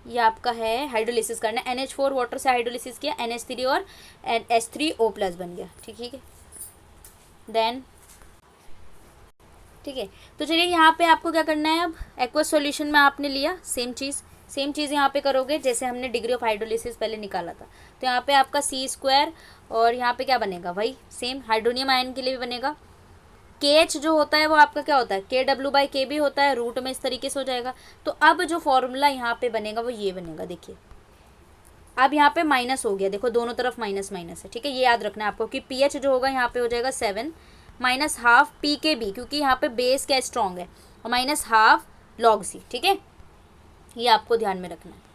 ये आपका है हाइड्रोलिसिस करना, NH4 वाटर से हाइड्रोलिसिस किया, NH3 और H3O+ बन गया, ठीक है। देन ठीक है, तो चलिए यहाँ पे आपको क्या करना है, अब एक्वस सॉल्यूशन में आपने लिया सेम चीज़ यहाँ पे करोगे जैसे हमने डिग्री ऑफ हाइड्रोलिसिस पहले निकाला था। तो यहाँ पे आपका C² और यहाँ पे क्या बनेगा, वही सेम हाइड्रोनियम आयन के लिए भी बनेगा। KH जो होता है वो आपका क्या होता है, KW/KB होता है, रूट में इस तरीके से हो जाएगा। तो अब जो फॉर्मूला यहाँ पे बनेगा वो ये बनेगा, देखिए अब यहाँ पे माइनस हो गया, देखो दोनों तरफ माइनस माइनस है, ठीक है। ये याद रखना है आपको कि पीएच जो होगा यहाँ पे हो जाएगा 7 माइनस हाफ pKb, क्योंकि यहाँ पे बेस क्या स्ट्रॉन्ग है, और माइनस हाफ log C, ठीक है। ये आपको ध्यान में रखना है।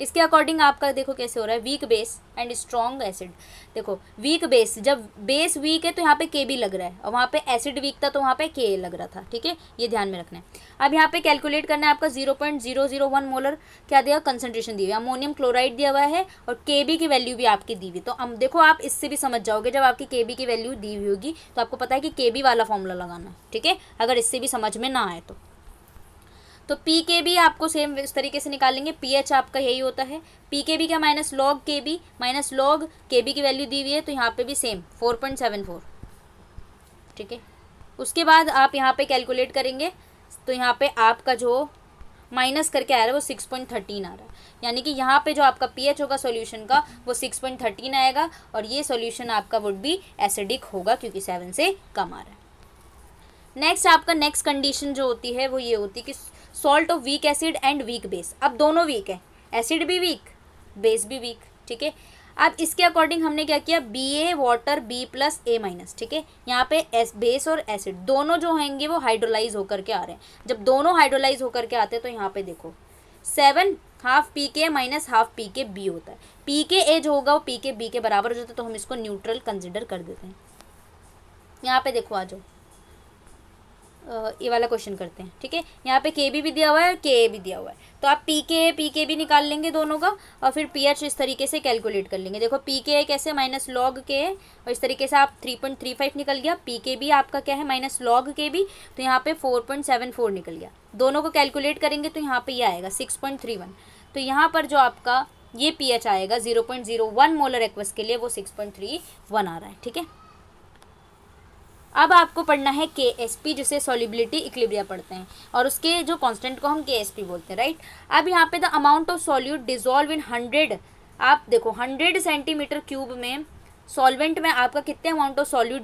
इसके अकॉर्डिंग आपका देखो कैसे हो रहा है, weak base and strong acid. देखो वीक बेस, जब बेस वीक है तो यहाँ पे KB लग रहा है, और वहाँ पे एसिड वीक था तो वहाँ पे Ka लग रहा था, ठीक है। ये ध्यान में रखना है। अब यहाँ पे कैलकुलेट करना है आपका 0.001 मोलर क्या दिया, कंसंट्रेशन दी हुई, अमोनियम क्लोराइड दिया हुआ है, और KB की वैल्यू भी आपकी दी हुई। तो अब देखो आप इससे भी समझ जाओगे, जब आपकी KB की वैल्यू दी हुई होगी तो आपको पता है कि KB वाला फॉर्मूला लगाना है, ठीक है, अगर इससे भी समझ में ना आए तो pKb आपको सेम इस तरीके से निकालेंगे। pH आपका यही होता है, pKb का minus log KB, minus log KB की वैल्यू दी हुई है, तो यहाँ पे भी सेम 4.74, ठीक है। उसके बाद आप यहाँ पे कैलकुलेट करेंगे तो यहाँ पे आपका जो माइनस करके आ रहा है वो 6.13 आ रहा है, यानी कि यहाँ पे जो आपका pH होगा सॉल्यूशन का वो 6.13 आएगा, और ये सॉल्यूशन आपका वुड भी एसिडिक होगा क्योंकि 7 से कम आ रहा है। नेक्स्ट आपका नेक्स्ट कंडीशन जो होती है वो ये होती है कि salt of weak acid and weak base. अब दोनों वीक है, एसिड भी वीक, बेस भी वीक, ठीक है। अब इसके अकॉर्डिंग हमने क्या किया, Ba वाटर B+A-, ठीक है। यहाँ पे बेस और एसिड दोनों जो होंगे वो हाइड्रोलाइज होकर के आ रहे हैं। जब दोनों हाइड्रोलाइज होकर के आते हैं तो यहाँ पे देखो 7 half pK minus half pKb होता है। pKa जो होगा वो pKb के बराबर हो जाता है, तो हम इसको न्यूट्रल कंसिडर कर देते हैं। यहाँ पे देखो आ जाओ, ये वाला क्वेश्चन करते हैं, ठीक है। यहाँ पे KB भी दिया हुआ है और Ka भी दिया हुआ है, तो आप PK भी निकाल लेंगे दोनों का, और फिर pH इस तरीके से कैलकुलेट कर लेंगे। देखो pK कैसे, माइनस log Ka, और इस तरीके से आप 3.35 निकल गया। pKb आपका क्या है, माइनस log KB, तो यहाँ पे 4.74 निकल गया। दोनों को कैलकुलेट करेंगे तो यहाँ पे ये आएगा 6.31। तो यहाँ पर जो आपका ये pH आएगा 0.01 मोलर एक्वस के लिए वो 6.31 आ रहा है, ठीक है। अब आपको पढ़ना है KSP, जिसे सॉल्युबिलिटी इक्विलिब्रिया पढ़ते हैं, और उसके जो कांस्टेंट को हम KSP बोलते हैं, राइट। अब यहाँ पे the amount of solute dissolve in 100, आप देखो 100 सेंटीमीटर क्यूब में सॉल्वेंट में आपका कितने अमाउंट ऑफ सॉल्यूट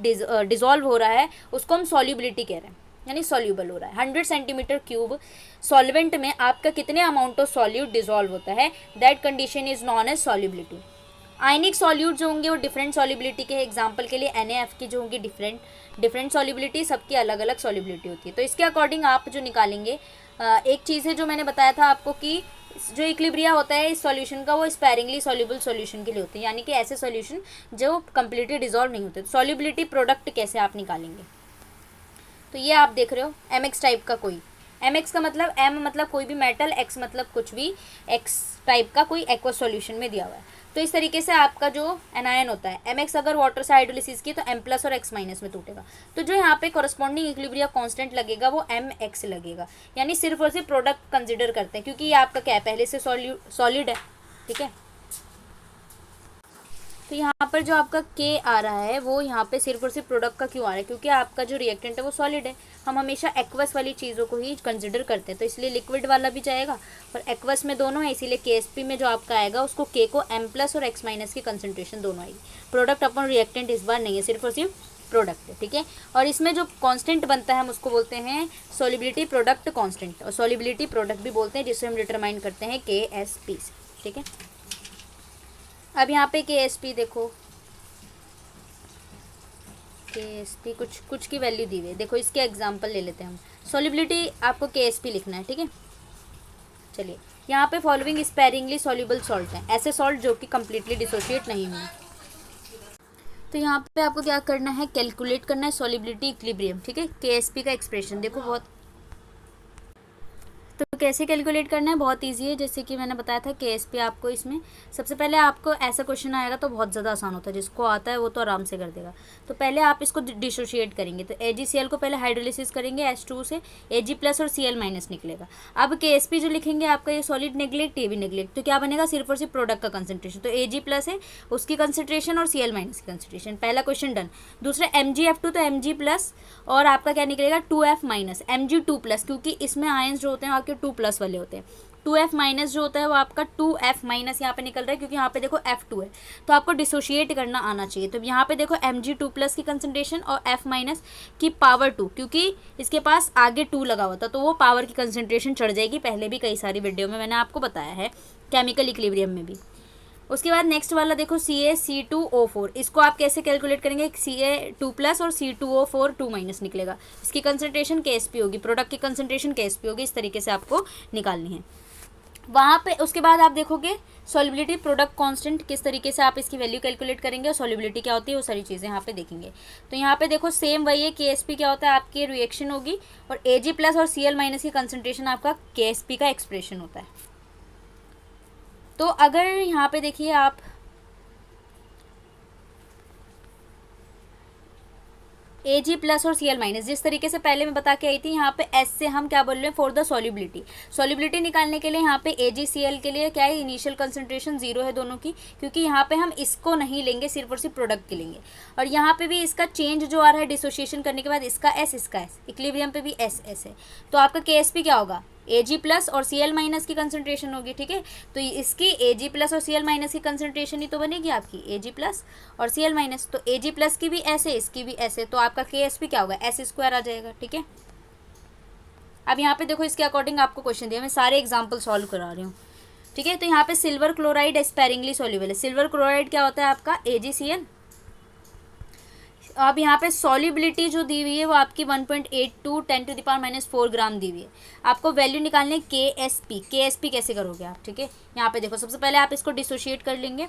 डिजॉल्व हो रहा है, उसको हम सॉल्युबिलिटी कह रहे हैं, यानी सॉल्यूबल हो रहा है। 100 सेंटीमीटर क्यूब सॉल्वेंट में आपका कितने अमाउंट ऑफ सॉल्यूट डिजॉल्व होता है, that condition is known as solubility. Ionic solute जो होंगे वो डिफरेंट सॉल्युबिलिटी के, एग्जांपल के लिए NaF की जो होंगी डिफरेंट सॉल्युबिलिटी, सबकी अलग अलग सॉल्युबिलिटी होती है। तो इसके अकॉर्डिंग आप जो निकालेंगे, एक चीज़ है जो मैंने बताया था आपको कि जो इक्विलिब्रिया होता है इस सॉल्यूशन का, वो स्पैरिंगली सॉल्युबल सॉल्यूशन के लिए होते हैं, यानी कि ऐसे सॉल्यूशन जो कम्प्लीटली डिजॉल्व नहीं होते। सॉल्युबिलिटी प्रोडक्ट कैसे आप निकालेंगे, तो ये आप देख रहे हो MX टाइप का कोई, MX का मतलब M मतलब कोई भी मेटल, X मतलब कुछ भी X टाइप का कोई एक्वस सॉल्यूशन में दिया हुआ है। तो इस तरीके से आपका जो एनायन होता है MX अगर वाटर से हाइड्रोलिसिस की तो M+ और X- में टूटेगा। तो जो यहाँ पे कॉरस्पॉन्डिंग इक्विलिब्रिया कांस्टेंट लगेगा वो MX लगेगा, यानी सिर्फ और सिर्फ प्रोडक्ट कंसिडर करते हैं, क्योंकि ये आपका क्या है, पहले से सॉलिड है, ठीक है। तो यहाँ पर जो आपका K आ रहा है वो यहाँ पे सिर्फ और सिर्फ प्रोडक्ट का क्यों आ रहा है, क्योंकि आपका जो रिएक्टेंट है वो सॉलिड है। हम हमेशा एक्वस वाली चीज़ों को ही कंसिडर करते हैं, तो इसलिए लिक्विड वाला भी जाएगा और एक्वस में दोनों है, इसीलिए KSP में जो आपका आएगा उसको K को M+ और X- की कंसनट्रेशन दोनों आएगी। प्रोडक्ट अपन रिएक्टेंट इस बार नहीं है, सिर्फ और सिर्फ प्रोडक्ट है, ठीक है। और इसमें जो कांस्टेंट बनता है हम उसको बोलते हैं सॉल्युबिलिटी प्रोडक्ट कांस्टेंट, और सॉल्युबिलिटी प्रोडक्ट भी बोलते हैं, जिसे हम डिटरमाइन करते हैं KSP से, ठीक है। अब यहाँ पे KSP देखो, KSP कुछ की वैल्यू दी हुई है, देखो इसके एग्जांपल ले लेते हैं हम। सॉल्युबिलिटी आपको KSP लिखना है, ठीक है। चलिए यहाँ पे फॉलोइंग स्पेरिंगली सॉल्युबल सॉल्ट हैं, ऐसे सॉल्ट जो कि कम्प्लीटली डिसोशिएट नहीं हुए। तो यहाँ पे आपको क्या करना है, कैलकुलेट करना है सॉल्युबिलिटी इक्विलिब्रियम, ठीक है। KSP का एक्सप्रेशन देखो, बहुत तो कैसे कैलकुलेट करना है, बहुत इजी है। जैसे कि मैंने बताया था KSP आपको इसमें सबसे पहले आपको ऐसा क्वेश्चन आएगा तो बहुत ज़्यादा आसान होता है, जिसको आता है वो तो आराम से कर देगा। तो पहले आप इसको डिसोशिएट करेंगे, तो AgCl को पहले हाइड्रोलिसिस करेंगे, H2 से Ag+ और Cl- निकलेगा। अब KSP जो लिखेंगे आपका ये सॉलिड नेग्लेक्ट, ये भी नेग्लेक्ट, तो क्या बनेगा, सिर्फ और सिर्फ प्रोडक्ट का कंसनट्रेशन। तो Ag+ है उसकी कंसनट्रेशन और Cl- की कंसनट्रेशन, पहला क्वेश्चन डन। दूसरा MgF2, तो Mg+ और आपका क्या निकलेगा 2F- Mg2+, क्योंकि इसमें आयंस जो होते हैं आपके 2+ वाले होते हैं। 2F- जो होता है वो आपका 2F- यहाँ पे निकल रहा है, क्योंकि यहाँ पे देखो F2 है, तो आपको डिसोशिएट करना आना चाहिए। तो यहाँ पे देखो Mg2+ की कंसनट्रेशन और F- की पावर 2, क्योंकि इसके पास आगे 2 लगा हुआ था, तो वो पावर की कंसनट्रेशन चढ़ जाएगी। पहले भी कई सारी वीडियो में मैंने आपको बताया है, केमिकल इक्विलिब्रियम में भी। उसके बाद नेक्स्ट वाला देखो CaC2O4, इसको आप कैसे कैलकुलेट करेंगे, Ca2+ और C2O4 2- निकलेगा, इसकी कंसनट्रेशन KSP होगी, प्रोडक्ट की कंसनट्रेशन KSP होगी, इस तरीके से आपको निकालनी है वहाँ पे। उसके बाद आप देखोगे सॉल्युबिलिटी प्रोडक्ट कांस्टेंट, किस तरीके से आप इसकी वैल्यू कैलकुलेट करेंगे और सॉल्युबिलिटी क्या होती है, वो सारी चीज़ें यहाँ पे देखेंगे। तो यहाँ पे देखो सेम वही है, KSP क्या होता है, आपकी रिएक्शन होगी, और Ag+ और Cl- की कंसनट्रेशन आपका KSP का एक्सप्रेशन होता है। तो अगर यहाँ पे देखिए आप Ag+ और Cl- जिस तरीके से पहले मैं बता के आई थी, यहाँ पे S से हम क्या बोल रहे हैं, फॉर द सॉल्युबिलिटी निकालने के लिए यहाँ पे AgCl के लिए क्या है, इनिशियल कंसंट्रेशन 0 है दोनों की, क्योंकि यहाँ पे हम इसको नहीं लेंगे, सिर्फ और सिर्फ प्रोडक्ट के लेंगे। और यहाँ पे भी इसका चेंज जो आ रहा है डिसोसिएशन करने के बाद, इसका S इसका S, इक्विलिब्रियम पे भी S है, तो आपका KSP क्या होगा, Ag+ और Cl- की कंसनट्रेशन होगी, ठीक है। तो इसकी Ag+ और Cl- की कंसनट्रेशन ही तो बनेगी आपकी Ag+ और Cl-, तो Ag+ की भी ऐसे, इसकी भी ऐसे, तो आपका KSP क्या होगा, S² आ जाएगा, ठीक है। अब यहाँ पे देखो इसके अकॉर्डिंग आपको क्वेश्चन दिया, मैं सारे एग्जाम्पल सॉल्व करा रही हूँ, ठीक है। तो यहाँ पे सिल्वर क्लोराइड स्पेरिंगली सॉल्युबल है, सिल्वर क्लोराइड क्या होता है आपका AgCl। अब यहाँ पे सॉल्युबिलिटी जो दी हुई है वो आपकी 1.82 10⁻⁴ ग्राम दी हुई है। आपको वैल्यू निकालने KSP कैसे करोगे आप, ठीक है। यहाँ पे देखो सबसे पहले आप इसको डिसोशिएट कर लेंगे,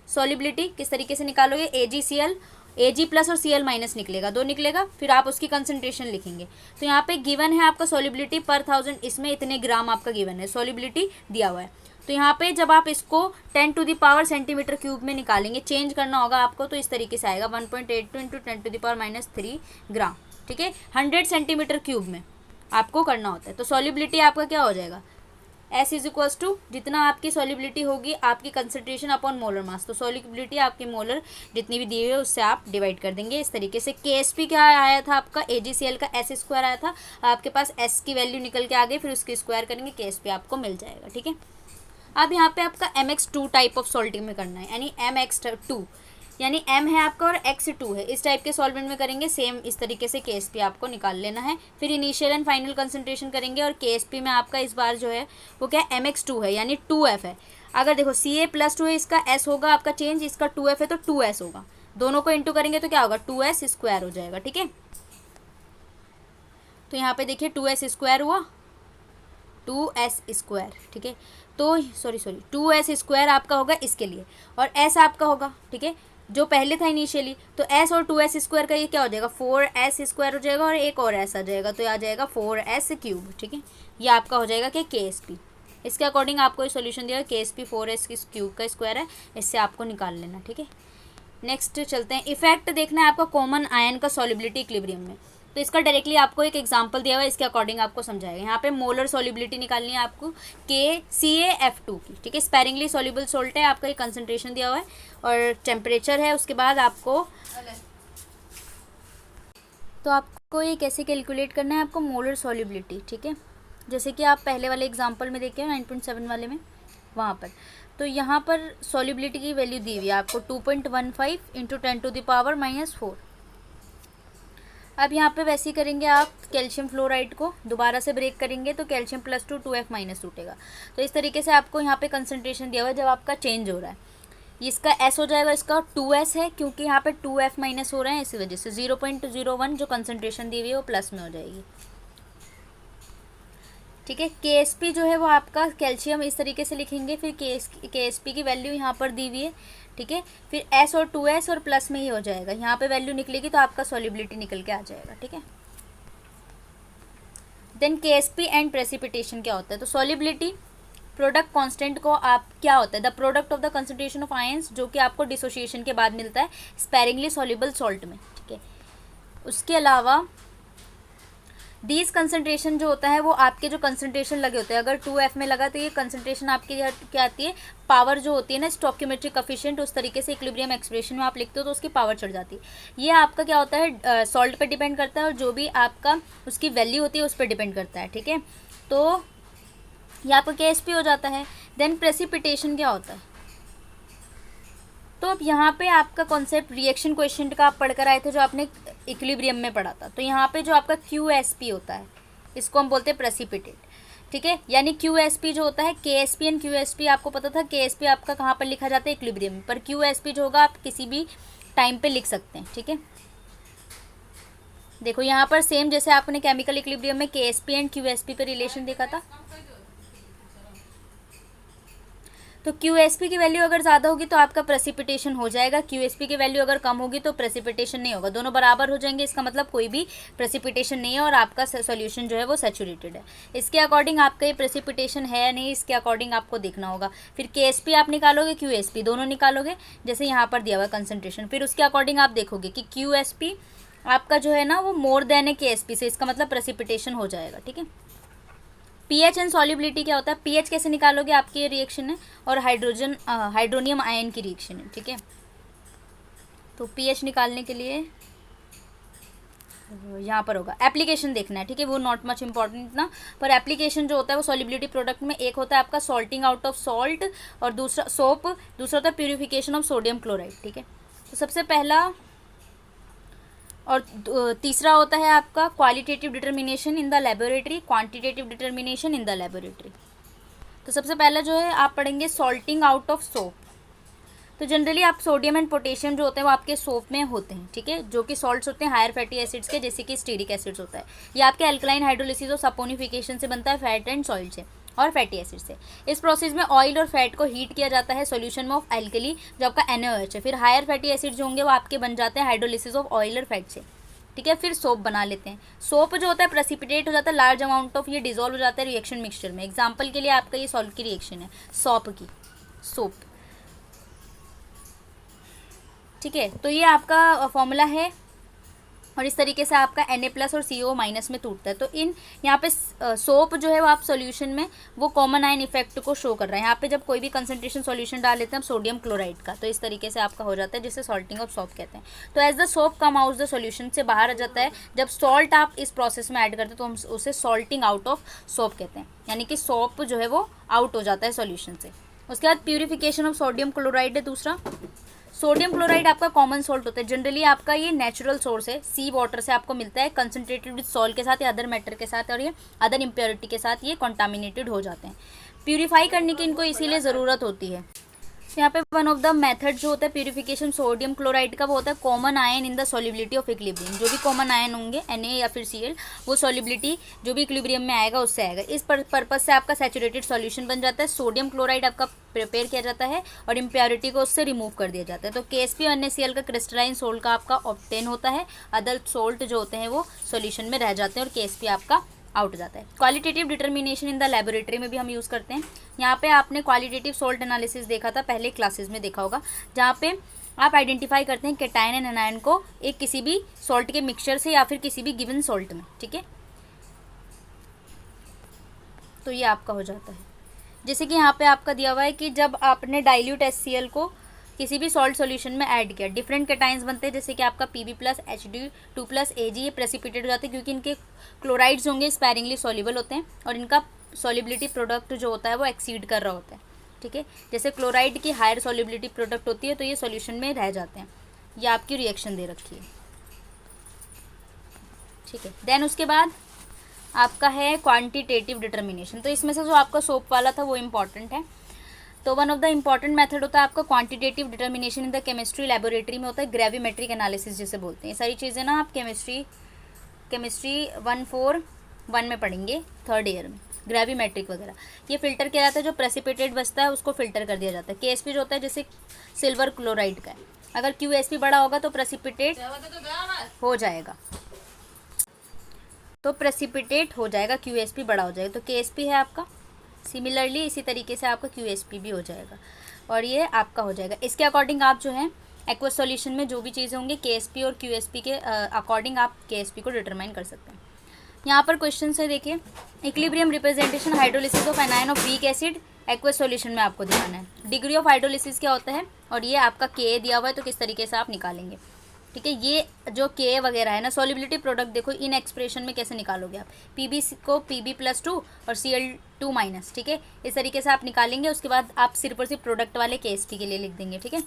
सॉल्युबिलिटी किस तरीके से निकालोगे, Ag+ और Cl- निकलेगा, 2 निकलेगा, फिर आप उसकी कंसनट्रेशन लिखेंगे। तो यहाँ पे गिवन है आपका सॉल्युबिलिटी पर 1000, इसमें इतने ग्राम आपका गिवन है, सॉल्युबिलिटी दिया हुआ है। तो यहाँ पे जब आप इसको 10⁻³ सेंटीमीटर क्यूब में निकालेंगे, चेंज करना होगा आपको, तो इस तरीके से आएगा 1.82 × 10⁻³ ग्राम, ठीक है। 100 सेंटीमीटर क्यूब में आपको करना होता है। तो सॉल्युबिलिटी आपका क्या हो जाएगा, S इज इक्वल्स टू जितना आपकी सॉल्युबिलिटी होगी आपकी कंसंट्रेशन अपॉन मोलर मास, तो सॉल्युबिलिटी आपकी मोलर जितनी भी दी हुई है उससे आप डिवाइड कर देंगे इस तरीके से। KSP क्या आया था आपका, AgCl का S स्क्वायर आया था, आपके पास S की वैल्यू निकल के आ गई, फिर उसकी स्क्वायर करेंगे KSP आपको मिल जाएगा, ठीक है। अब यहाँ पे आपका MX2 टाइप ऑफ सॉल्टिंग में करना है, यानी MX2 यानी M है आपका और X2 है, इस टाइप के सॉल्वेंट में करेंगे सेम इस तरीके से KSP आपको निकाल लेना है। फिर इनिशियल एंड फाइनल कंसंट्रेशन करेंगे और KSP में आपका इस बार जो है वो क्या है MX2 है यानी 2F है। अगर देखो Ca+2 है, इसका S होगा आपका चेंज, इसका 2F है तो 2S होगा, दोनों को इंटू करेंगे तो क्या होगा 2S स्क्वायर हो जाएगा, ठीक है। तो यहाँ पे देखिए 2S स्क्वायर हुआ, 2S स्क्वायर, ठीक है। तो सॉरी 2S स्क्वायर आपका होगा इसके लिए और S आपका होगा, ठीक है, जो पहले था इनिशियली, तो S और 2S स्क्वायर का ये क्या हो जाएगा 4S स्क्वायर हो जाएगा और एक और S आ जाएगा तो आ जाएगा 4S क्यूब, ठीक है। ये आपका हो जाएगा कि KSP, इसके अकॉर्डिंग आपको ये सोल्यूशन दिया KSP 4S क्यूब का स्क्वायर है, इससे आपको निकाल लेना, ठीक है। नेक्स्ट चलते हैं, इफेक्ट देखना है आपका कॉमन आयन का सॉल्युबिलिटी इक्विलिब्रियम में, तो इसका डायरेक्टली आपको एक एग्जांपल दिया हुआ है, इसके अकॉर्डिंग आपको समझाएगा। यहाँ पे मोलर सॉल्युबिलिटी निकालनी है आपको KCaF2 की, ठीक है, स्पैरिंगली सॉल्युबल सॉल्ट है आपका, ये कंसंट्रेशन दिया हुआ है और टेम्परेचर है। उसके बाद आपको तो आपको ये कैसे कैलकुलेट करना है, आपको मोलर सॉल्युबिलिटी, ठीक है, जैसे कि आप पहले वाले एग्जाम्पल में देखे 9.7 वाले में वहाँ पर, तो यहाँ पर सॉल्युबिलिटी की वैल्यू दी हुई है आपको 2.15 इंटू 10⁻⁻⁴। अब यहाँ पे वैसे ही करेंगे आप कैल्शियम फ्लोराइड को दोबारा से ब्रेक करेंगे तो कैल्शियम +2 2F- टूटेगा, तो इस तरीके से आपको यहाँ पे कंसंट्रेशन दिया हुआ है जब आपका चेंज हो रहा है, इसका S हो जाएगा, इसका 2S है क्योंकि यहाँ पे 2F- हो रहे हैं, इसी वजह से 0.01 जो कंसंट्रेशन दी हुई है वो प्लस में हो जाएगी, ठीक है। KSP जो है वो आपका कैल्शियम इस तरीके से लिखेंगे, फिर KSP की वैल्यू यहाँ पर दी हुई है, ठीक है, फिर S और 2S और प्लस में ही हो जाएगा, यहाँ पे वैल्यू निकलेगी तो आपका सॉल्युबिलिटी निकल के आ जाएगा, ठीक है। देन KSP एंड प्रेसिपिटेशन क्या होता है, तो सॉल्युबिलिटी प्रोडक्ट कांस्टेंट को आप क्या होता है the product of the concentration of ions, जो कि आपको डिसोसिएशन के बाद मिलता है स्पैरिंगली सॉल्युबल सॉल्ट में, ठीक है। उसके अलावा डीज कंसंट्रेशन जो होता है वो आपके जो कंसंट्रेशन लगे होते हैं, अगर 2F में लगा तो ये कंसंट्रेशन आपकी क्या आती है, पावर जो होती है ना स्टोइकियोमेट्रिक कोफिशिएंट, उस तरीके से इक्विलिब्रियम एक्सप्रेशन में आप लिखते हो तो उसकी पावर चढ़ जाती है। ये आपका क्या होता है सॉल्ट पे डिपेंड करता है और जो भी आपका उसकी वैल्यू होती है उस पर डिपेंड करता है, ठीक है। तो ये आपका KSP हो जाता है। देन प्रेसिपिटेशन क्या होता है, तो अब यहाँ पे आपका कॉन्सेप्ट रिएक्शन क्वेश्चन का आप पढ़कर आए थे जो आपने इक्विलिब्रियम में पढ़ा था, तो यहाँ पे जो आपका QSP होता है इसको हम बोलते हैं प्रेसिपिटेट, ठीक है, यानी QSP जो होता है KSP एंड QSP आपको पता था, KSP आपका कहाँ पर लिखा जाता है इक्विलिब्रियम में, पर QSP जो होगा आप किसी भी टाइम पे लिख सकते हैं, ठीक है। देखो यहाँ पर सेम जैसे आपने केमिकल इक्विलिब्रियम में KSP एंड QSP पे रिलेशन देखा था, तो QSP की वैल्यू अगर ज़्यादा होगी तो आपका प्रेसिपिटेशन हो जाएगा, QSP की वैल्यू अगर कम होगी तो प्रेसिपिटेशन नहीं होगा, दोनों बराबर हो जाएंगे, इसका मतलब कोई भी प्रेसिपिटेशन नहीं है और आपका सॉल्यूशन जो है वो सैचुरेटेड है। इसके अकॉर्डिंग आपका ये प्रेसिपिटेशन है या नहीं, इसके अकॉर्डिंग आपको देखना होगा। फिर KSP आप निकालोगे, QSP दोनों निकालोगे, जैसे यहाँ पर दिया हुआ कंसनट्रेशन, फिर उसके अकॉर्डिंग आप देखोगे कि QSP आपका जो है ना वो मोर देन है KSP से, इसका मतलब प्रेसिपिटेशन हो जाएगा, ठीक है। pH एंड सॉल्युबिलिटी क्या होता है, pH कैसे निकालोगे, आपकी ये रिएक्शन है और हाइड्रोनियम आयन की रिएक्शन है, ठीक है। तो pH निकालने के लिए यहाँ पर होगा एप्लीकेशन देखना है, ठीक है, वो नॉट मच इंपॉर्टेंट ना, पर एप्लीकेशन जो होता है वो सॉल्युबिलिटी प्रोडक्ट में एक होता है आपका सॉल्टिंग आउट ऑफ सॉल्ट और दूसरा सोप, दूसरा होता है प्यूरिफिकेशन ऑफ सोडियम क्लोराइड, ठीक है। तो सबसे पहला और तीसरा होता है आपका qualitative determination in the laboratory, quantitative determination in the laboratory. तो सबसे पहला जो है आप पढ़ेंगे सॉल्टिंग आउट ऑफ सोप, तो जनरली आप सोडियम एंड पोटेशियम जो होते हैं वो आपके सोप में होते हैं, ठीक है, जो कि सॉल्ट्स होते हैं हायर फैटी एसिड्स के, जैसे कि स्टीरिक एसिड्स होता है, ये आपके अल्कलाइन हाइड्रोलिसिस और सपोनिफिकेशन से बनता है फैट एंड सॉल्ट से और फैटी एसिड से। इस प्रोसेस में ऑयल और फैट को हीट किया जाता है सॉल्यूशन में ऑफ एल्कली जो आपका NaOH है, फिर हायर फैटी एसिड जो होंगे वो आपके बन जाते हैं हाइड्रोलिसिस ऑफ ऑयल और फैट से, ठीक है। फिर सोप बना लेते हैं, सोप जो होता है प्रेसिपिटेट हो जाता है लार्ज अमाउंट ऑफ, ये डिजोल्व हो जाता है रिएक्शन मिक्सचर में। एग्जाम्पल के लिए आपका ये सॉल्ट की रिएक्शन है सॉप की, सोप, ठीक है। तो ये आपका फॉर्मूला है और इस तरीके से आपका Na+ और CO- में टूटता है। तो इन यहाँ पे सोप जो है वो आप सॉल्यूशन में वो कॉमन आयन इफेक्ट को शो कर रहा है। यहाँ पे जब कोई भी कंसंट्रेशन सॉल्यूशन डाल लेते हैं हम सोडियम क्लोराइड का, तो इस तरीके से आपका हो जाता है, जिसे सॉल्टिंग ऑफ सोप कहते हैं। तो as the soap come out the solution से बाहर आ जाता है, जब सॉल्ट आप इस प्रोसेस में ऐड करते हैं तो हम उसे सॉल्टिंग आउट ऑफ सोप कहते हैं, यानी कि सोप जो है वो आउट हो जाता है सॉल्यूशन से। उसके बाद प्यूरिफिकेशन ऑफ सोडियम क्लोराइड है दूसरा। सोडियम क्लोराइड आपका कॉमन सॉल्ट होता है, जनरली आपका ये नेचुरल सोर्स है, सी वाटर से आपको मिलता है, कंसनट्रेटेड विद सॉल्ट के साथ या अदर मैटर के साथ, और ये अदर इम्प्योरिटी के साथ ये कॉन्टामिनेटेड हो जाते हैं। प्यूरिफाई करने की इनको इसीलिए ज़रूरत होती है। यहाँ पे वन ऑफ द मेथड जो होता है प्यूरिफिकेशन सोडियम क्लोराइड का, वो होता है common ion in the solubility of equilibrium. जो भी कॉमन आयन होंगे Na या फिर Cl, वो सॉल्युबिलिटी जो भी इक्विलिब्रियम में आएगा उससे आएगा। इस पर्पज से आपका सैचुरेटेड सॉल्यूशन बन जाता है। सोडियम क्लोराइड आपका प्रिपेयर किया जाता है और इम्प्योरिटी को उससे रिमूव कर दिया जाता है। तो KSP और NaCl का क्रिस्टलाइन सोल्ट का आपका ऑब्टेन होता है। अदर सोल्ट जो होते हैं वो सॉल्यूशन में रह जाते हैं और KSP आपका आउट हो जाता है। Qualitative determination in the laboratory में भी हम यूज़ करते हैं। यहाँ पे आपने क्वालिटेटिव सोल्ट एनालिसिस देखा था, पहले क्लासेस में देखा होगा, जहाँ पे आप आइडेंटिफाई करते हैं कैटायन एंड एनायन को एक किसी भी सॉल्ट के मिक्सचर से या फिर किसी भी गिवन सॉल्ट में, ठीक है। तो ये आपका हो जाता है। जैसे कि यहाँ पे आपका दिया हुआ है कि जब आपने डाइल्यूट HCl को किसी भी सॉल्ट सॉल्यूशन में ऐड किया, डिफरेंट कैटाइंस बनते हैं, जैसे कि आपका Pb+ Hd2+ Ag, ये प्रेसिपिटेट हो जाते हैं क्योंकि इनके क्लोराइड्स होंगे स्पैरिंगली सॉल्युबल होते हैं और इनका सॉल्युबिलिटी प्रोडक्ट जो होता है वो एक्सीड कर रहा होता है, ठीक है। जैसे क्लोराइड की हायर सॉल्युबिलिटी प्रोडक्ट होती है तो ये सॉल्यूशन में रह जाते हैं। ये आपकी रिएक्शन दे रखी है, ठीक है। देन उसके बाद आपका है क्वांटिटेटिव डिटर्मिनेशन। तो इसमें से जो आपका सोप वाला था वो इम्पॉर्टेंट है। तो one of the important method होता है आपका quantitative determination in the chemistry laboratory में होता है, ग्रेविमेट्रिक एनालिसिस जिसे बोलते हैं। ये सारी चीज़ें ना आप केमिस्ट्री 141 में पढ़ेंगे, 3rd ईयर में, ग्रेविमेट्रिक वगैरह। ये फिल्टर किया जाता है, जो प्रेसिपिटेट बचता है उसको फिल्टर कर दिया जाता है। KSP जो होता है जैसे सिल्वर क्लोराइड का है, अगर QSP बड़ा होगा तो प्रेसिपिटेट हो जाएगा, तो प्रेसिपिटेट हो जाएगा, QSP बड़ा हो जाएगा। तो KSP है आपका। सिमिलरली इसी तरीके से आपका QSP भी हो जाएगा और ये आपका हो जाएगा। इसके अकॉर्डिंग आप जो है एक्वस सॉल्यूशन में जो भी चीज़ें होंगी KSP और QSP के अकॉर्डिंग आप KSP को डिटरमाइन कर सकते हैं। यहाँ पर क्वेश्चन से देखिए, equilibrium representation hydrolysis of anion of weak acid aqueous solution में आपको दिखाना है। डिग्री ऑफ हाइड्रोलिसिस क्या होता है और ये आपका Ka दिया हुआ है, तो किस तरीके से आप निकालेंगे, ठीक है। ये जो Ka वगैरह है ना, सॉल्युबिलिटी प्रोडक्ट देखो इन एक्सप्रेशन में कैसे निकालोगे आप, Pb को Pb+2 और Cl2-, ठीक है। इस तरीके से आप निकालेंगे। उसके बाद आप सिर्फ और सिर्फ प्रोडक्ट वाले KSP के लिए लिख देंगे, ठीक है।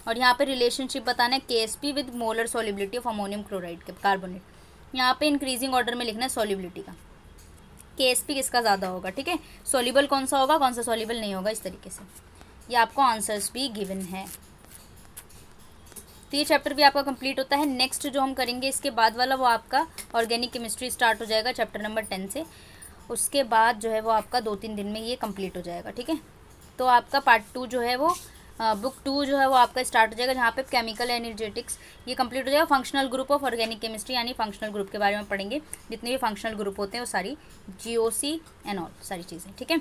और यहाँ पे रिलेशनशिप बताना है KSP with molar solubility of ammonium chloride के कार्बोनेट। यहाँ पे इंक्रीजिंग ऑर्डर में लिखना है सॉल्युबिलिटी का, KSP किसका ज़्यादा होगा, ठीक है। सॉल्युबल कौन सा होगा, कौन सा सॉल्युबल नहीं होगा, इस तरीके से। ये आपको आंसर्स भी गिवन है। तो ये चैप्टर भी आपका कंप्लीट होता है। नेक्स्ट जो हम करेंगे इसके बाद वाला वो आपका ऑर्गेनिक केमिस्ट्री स्टार्ट हो जाएगा चैप्टर नंबर 10 से। उसके बाद जो है वो आपका 2-3 दिन में ये कंप्लीट हो जाएगा, ठीक है। तो आपका पार्ट 2 जो है वो बुक 2 जो है वो आपका स्टार्ट हो जाएगा, जहाँ पे केमिकल एनर्जेटिक्स ये कंप्लीट हो जाएगा। Functional group of organic chemistry, यानी फंक्शनल ग्रुप के बारे में पढ़ेंगे। जितने भी फंक्शनल ग्रुप होते हैं वो सारी GOC एंड ऑल सारी चीज़ें, ठीक है।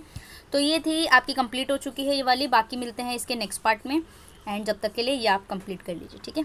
तो ये थी आपकी कंप्लीट हो चुकी है ये वाली। बाकी मिलते हैं इसके नेक्स्ट पार्ट में, एंड जब तक के लिए ये आप कंप्लीट कर लीजिए, ठीक है।